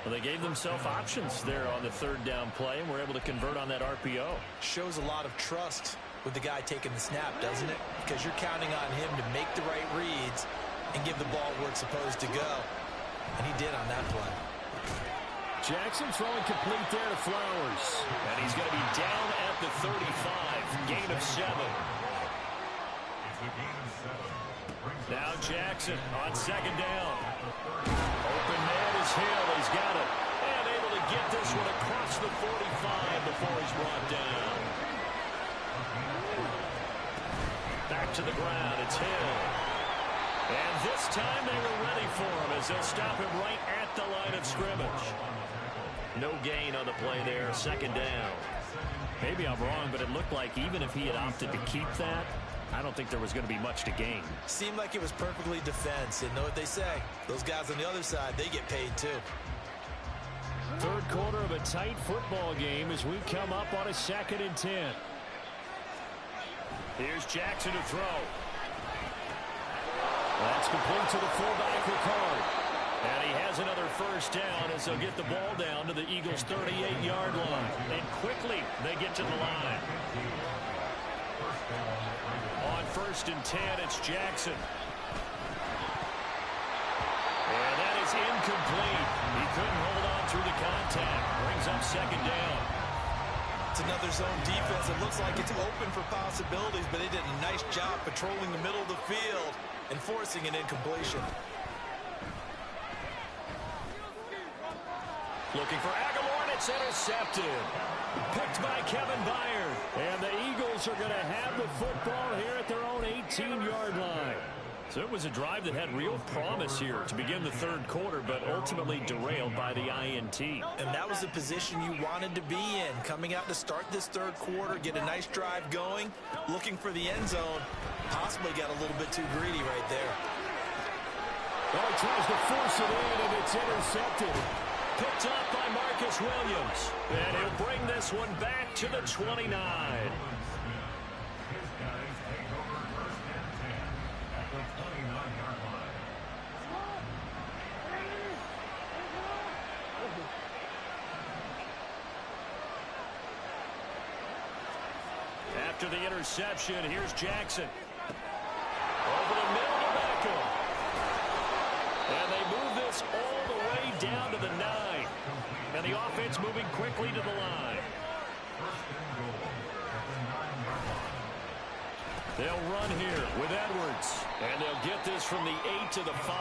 Speaker 1: Well, they gave themselves options there on the third down play and were able to convert on that RPO.
Speaker 3: Shows a lot of trust with the guy taking the snap, doesn't it? Because you're counting on him to make the right reads and give the ball where it's supposed to go. And he did on that play.
Speaker 1: Jackson throwing complete there to Flowers. And he's going to be down at the 35. Gain of 7. Now Jackson on second down. Open man is Hill. He's got it. And able to get this one across the 45 before he's brought down. Back to the ground. It's Hill. And this time they were ready for him as they'll stop him right at the line of scrimmage. No gain on the play there. Second down. Maybe I'm wrong, but it looked like even if he had opted to keep that, I don't think there was going to be much to gain.
Speaker 3: Seemed like it was perfectly defense. And know what they say? Those guys on the other side, they get paid too.
Speaker 1: Third quarter of a tight football game as we come up on a 2nd and 10. Here's Jackson to throw. That's complete to the fullback, Ricard. And he has another first down as they'll get the ball down to the Eagles' 38-yard line. And quickly they get to the line. On 1st and 10, it's Jackson. And that is incomplete. He couldn't hold on through the contact. Brings up second down.
Speaker 3: It's another zone defense. It looks like it's open for possibilities, but they did a nice job patrolling the middle of the field and forcing an incompletion.
Speaker 1: Looking for Aguilar, and it's intercepted. Picked by Kevin Byard. And the Eagles are going to have the football here at their own 18-yard line. So it was a drive that had real promise here to begin the third quarter, but ultimately derailed by the INT.
Speaker 3: And that was the position you wanted to be in. Coming out to start this third quarter, get a nice drive going, looking for the end zone. Possibly got a little bit too greedy right there.
Speaker 1: Well, he tries to force it in, and it's intercepted. Picked up by Marcus Williams. And he'll bring this one back to the 29. After the interception, here's Jackson. Over the middle to Beckham. And they move this all the way down to the 9. And the offense moving quickly to the line. They'll run here with Edwards. And they'll get this from the 8 to the 5.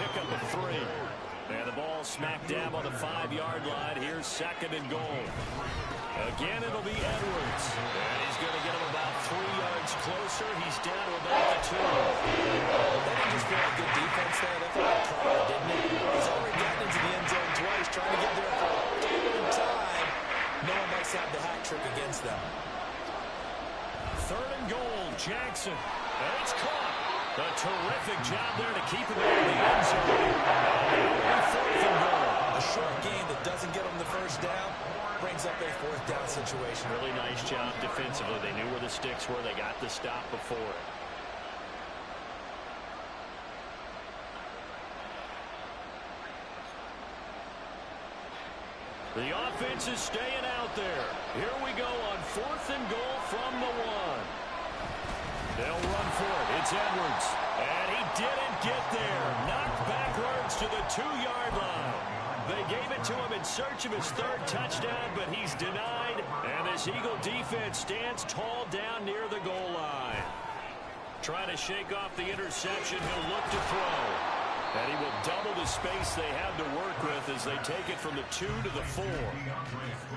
Speaker 1: Pick up a 3. And the ball smack dab on the 5-yard line. Here's 2nd and goal. Again, it'll be Edwards. And he's going to get him about 3 yards closer. He's down to about the 2.
Speaker 3: That didn't just feel like good defense there. That felt like pride, didn't it? He's already gotten into the end zone twice, trying to get there for a third time. No one likes to have the hat trick against them.
Speaker 1: 3rd and goal, Jackson. And it's caught. A terrific job there to keep him out of the end zone. And 4th and goal.
Speaker 3: A short game that doesn't get him the first down brings up a 4th down situation.
Speaker 1: Really nice job defensively. They knew where the sticks were. They got the stop before it. The offense is staying out there. Here we go on 4th and goal from the 1. They'll run for it. It's Edwards. And he didn't get there. Knocked backwards to the 2-yard line. They gave it to him in search of his 3rd touchdown, but he's denied. And this Eagle defense stands tall down near the goal line. Trying to shake off the interception. He'll look to throw. And he will double the space they have to work with as they take it from the 2 to the 4.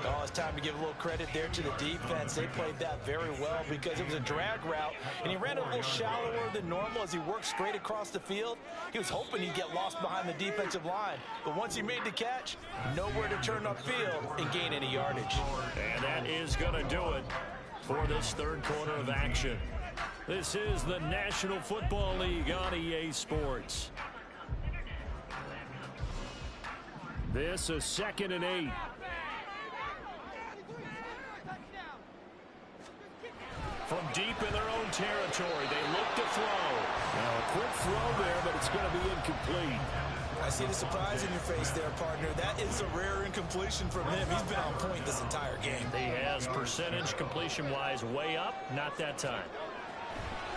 Speaker 3: Oh, it's time to give a little credit there to the defense. They played that very well because it was a drag route, and he ran a little shallower than normal as he worked straight across the field. He was hoping he'd get lost behind the defensive line, but once he made the catch, nowhere to turn upfield and gain any yardage.
Speaker 1: And that is going to do it for this third quarter of action. This is the National Football League on EA Sports. This is 2nd and 8. From deep in their own territory, they look to throw. Now, a quick throw there, but it's going to be incomplete.
Speaker 3: I see the surprise in your face there, partner. That is a rare incompletion from him. He's been on point this entire game.
Speaker 1: He has percentage completion-wise way up, not that time.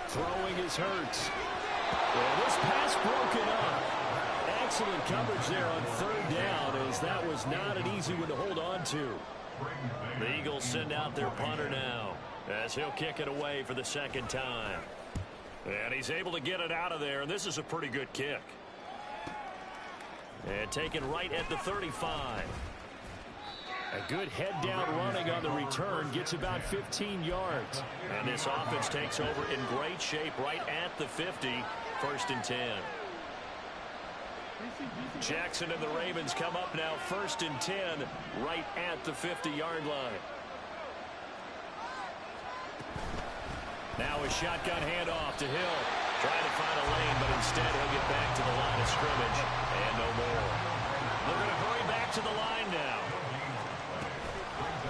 Speaker 1: Throwing is Hurts. Well, this pass broken up. Excellent coverage there on 3rd down, as that was not an easy one to hold on to. The Eagles send out their punter now, as he'll kick it away for the 2nd time. And he's able to get it out of there, and this is a pretty good kick. And taken right at the 35. A good head-down running on the return gets about 15 yards. And this offense takes over in great shape right at the 50, 1st and 10. Jackson and the Ravens come up now 1st and 10 right at the 50-yard line. Now a shotgun handoff to Hill. Trying to find a lane, but instead he'll get back to the line of scrimmage and no more. They're going to hurry back to the line now.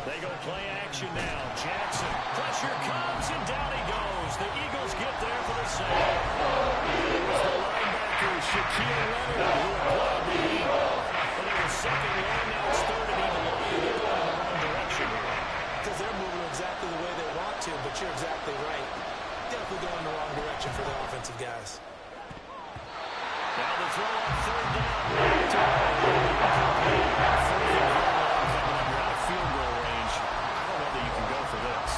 Speaker 1: They go play action now. Jackson, pressure comes, and down he goes. The Eagles get there for the save. It was the linebacker, Shaquille Leonard, who applied the heat. And it was 2nd and 1, now it's 3rd and even line. They're going in the wrong direction here.
Speaker 3: Because they're moving exactly the way they want to, but you're exactly right. Definitely going in the wrong direction for the offensive guys.
Speaker 1: Now the throw on 3rd down. Field goal range. I don't know that you can go for this.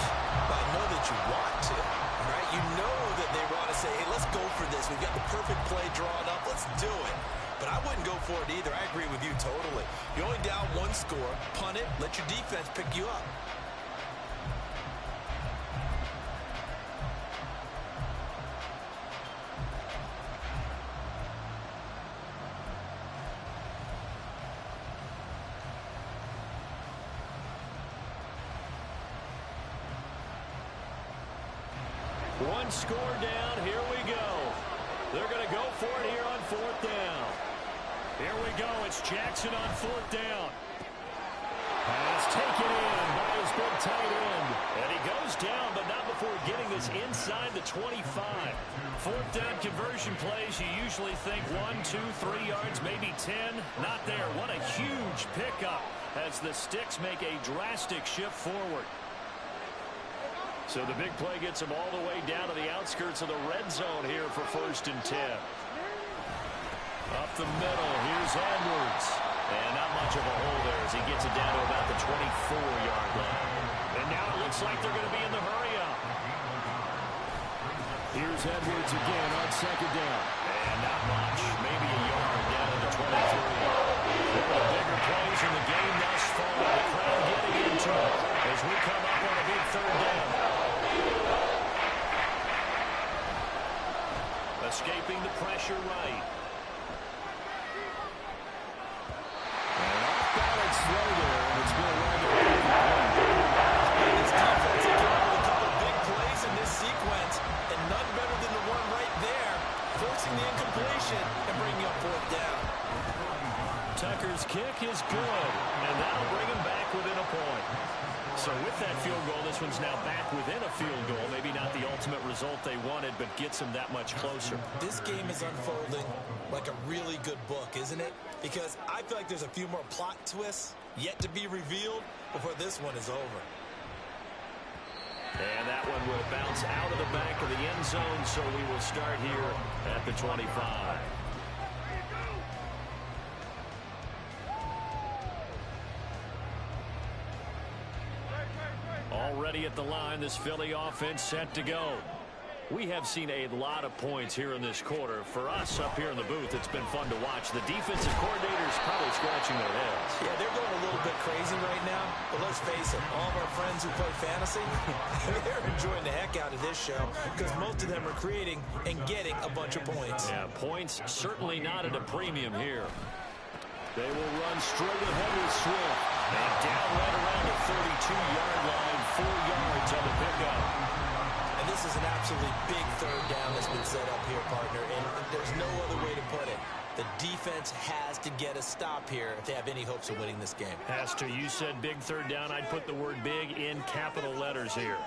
Speaker 3: I know that you want to, right? You know that they want to say, hey, let's go for this. We've got the perfect play drawn up. Let's do it. But I wouldn't go for it either. I agree with you totally. You're only down 1 score. Punt it. Let your defense pick you up.
Speaker 1: One score down. Here we go. They're going to go for it here on 4th down. Here we go. It's Jackson on 4th down. Pass taken in by his big tight end. And he goes down, but not before getting this inside the 25. 4th down conversion plays, you usually think 1, 2, 3 yards, maybe 10. Not there. What a huge pickup as the Sticks make a drastic shift forward. So the big play gets him all the way down to the outskirts of the red zone here for 1st and 10. Up the middle, here's Edwards. And not much of a hole there as he gets it down to about the 24-yard line. And now it looks like they're going to be in the hurry-up. Here's Edwards again on 2nd down. And not much, maybe a yard down to the 23. One of the bigger plays in the game thus far. The crowd getting into it as we come up on a big 3rd down. Escaping the pressure right. And off-balance throw there, and it's going to run the
Speaker 3: This defense has come up with a couple big plays in this sequence, and none better than the one right there, forcing the incompletion and bringing up 4th down.
Speaker 1: Tucker's kick is good, and that'll bring him back within a point. So with that field goal, this one's now back within a field goal. Maybe not the ultimate result they wanted, but gets them that much closer.
Speaker 3: This game is unfolding like a really good book, isn't it? Because I feel like there's a few more plot twists yet to be revealed before this one is over.
Speaker 1: And that one will bounce out of the back of the end zone, so we will start here at the 25. Already at the line, this Philly offense set to go. We have seen a lot of points here in this quarter. For us up here in the booth, it's been fun to watch. The defensive coordinators probably scratching their heads.
Speaker 3: Yeah, they're going a little bit crazy right now. But let's face it, all of our friends who play fantasy, they're enjoying the heck out of this show because most of them are creating and getting a bunch of points.
Speaker 1: Yeah, points certainly not at a premium here. They will run straight ahead with Swift. And down right around the 32-yard line, 4 yards on the pickup.
Speaker 3: And this is an absolutely big third down that's been set up here, partner, and there's no other way to put it. The defense has to get a stop here if they have any hopes of winning this game.
Speaker 1: Has to. You said big third down. I'd put the word big in capital letters here.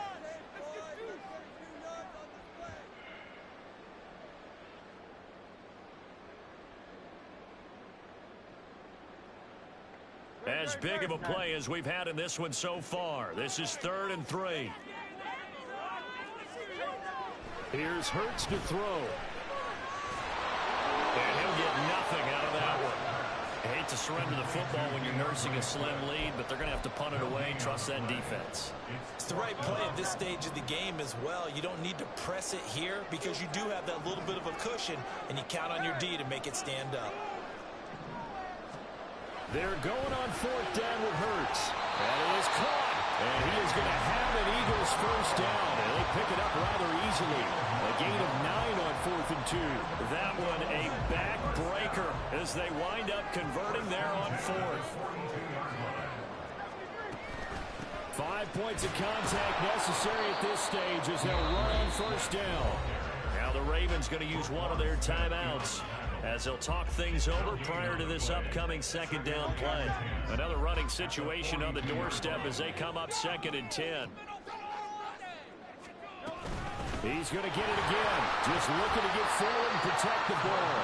Speaker 1: As big of a play as we've had in this one so far. This is 3rd and 3. Here's Hurts to throw. And he'll get nothing out of that one. I hate to surrender the football when you're nursing a slim lead, but they're going to have to punt it away. Trust that defense.
Speaker 3: It's the right play at this stage of the game as well. You don't need to press it here because you do have that little bit of a cushion, and you count on your D to make it stand up.
Speaker 1: They're going on 4th down with Hurts. That is caught. And he is going to have an Eagles first down. And they pick it up rather easily. A gain of 9 on 4th and 2. That one a backbreaker as they wind up converting there on 4th. 5 points of contact necessary at this stage as they'll run on first down. Now the Ravens going to use one of their timeouts as they'll talk things over prior to this upcoming 2nd down play. Another running situation on the doorstep as they come up 2nd and 10. He's going to get it again. Just looking to get forward and protect the ball.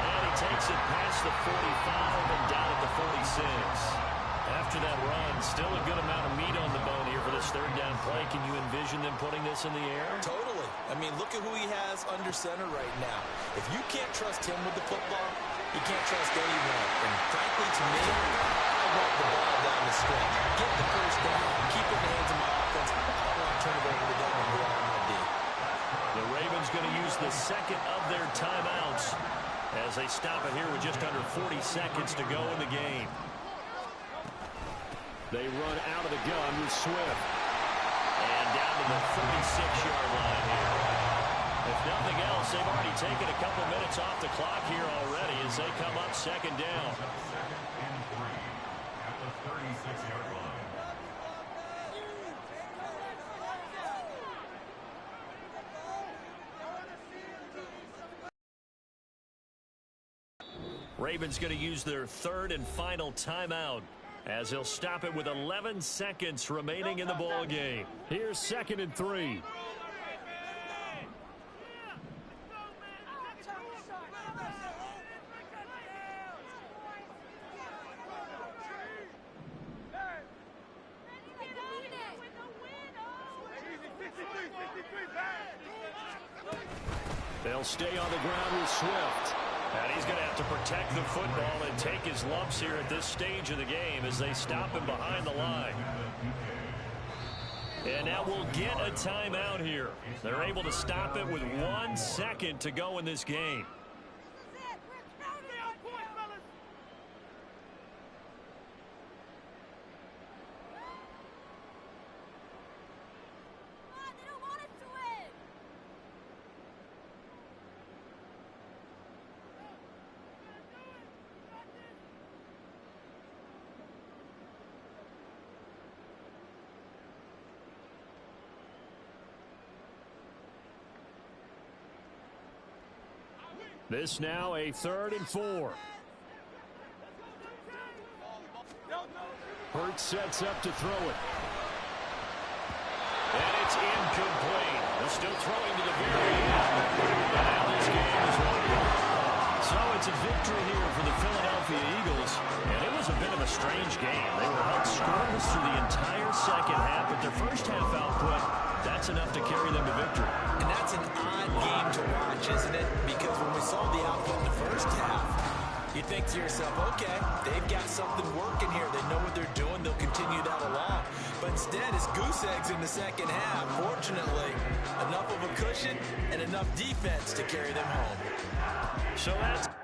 Speaker 1: And he takes it past the 45 and down at the 46. After that run, still a good amount of meat on the bone here for this 3rd down play. Can you envision them putting this in the air?
Speaker 3: Totally. I mean, look at who he has under center right now. If you can't trust him with the football, you can't trust anyone. And frankly, to me, I want the ball down the stretch. Get the first down. Keep it in the hands of my offense. I don't want to turn it over to them and go out on my D.
Speaker 1: The Ravens going to use the 2nd of their timeouts as they stop it here with just under 40 seconds to go in the game. They run out of the gun with Swift. And down to the 36-yard line here. If nothing else, they've already taken a couple minutes off the clock here already as they come up 2nd down.
Speaker 10: 2nd and 3 at the 36-yard line.
Speaker 1: Ravens going to use their 3rd and final timeout as they'll stop it with 11 seconds remaining in the ball game. Here's 2nd and 3. They'll stay on the ground with Swift. And he's going to have to protect the football and take his lumps here at this stage of the game as they stop him behind the line. And now we'll get a timeout here. They're able to stop it with 1 second to go in this game. This now a 3rd and 4. Hurts sets up to throw it. And it's incomplete. They're still throwing to the very end. Now this game is over. So it's a victory here for the Philadelphia Eagles. And it was a bit of a strange game. They were held scoreless through the entire 2nd half, but their first half output, that's enough to carry them to victory.
Speaker 3: And that's an odd game to watch, isn't it? Because when we saw the output in the first half, you think to yourself, okay, they've got something working here. They know what they're doing. They'll continue that along. But instead is goose eggs in the second half. Fortunately, enough of a cushion and enough defense to carry them home.
Speaker 1: So that's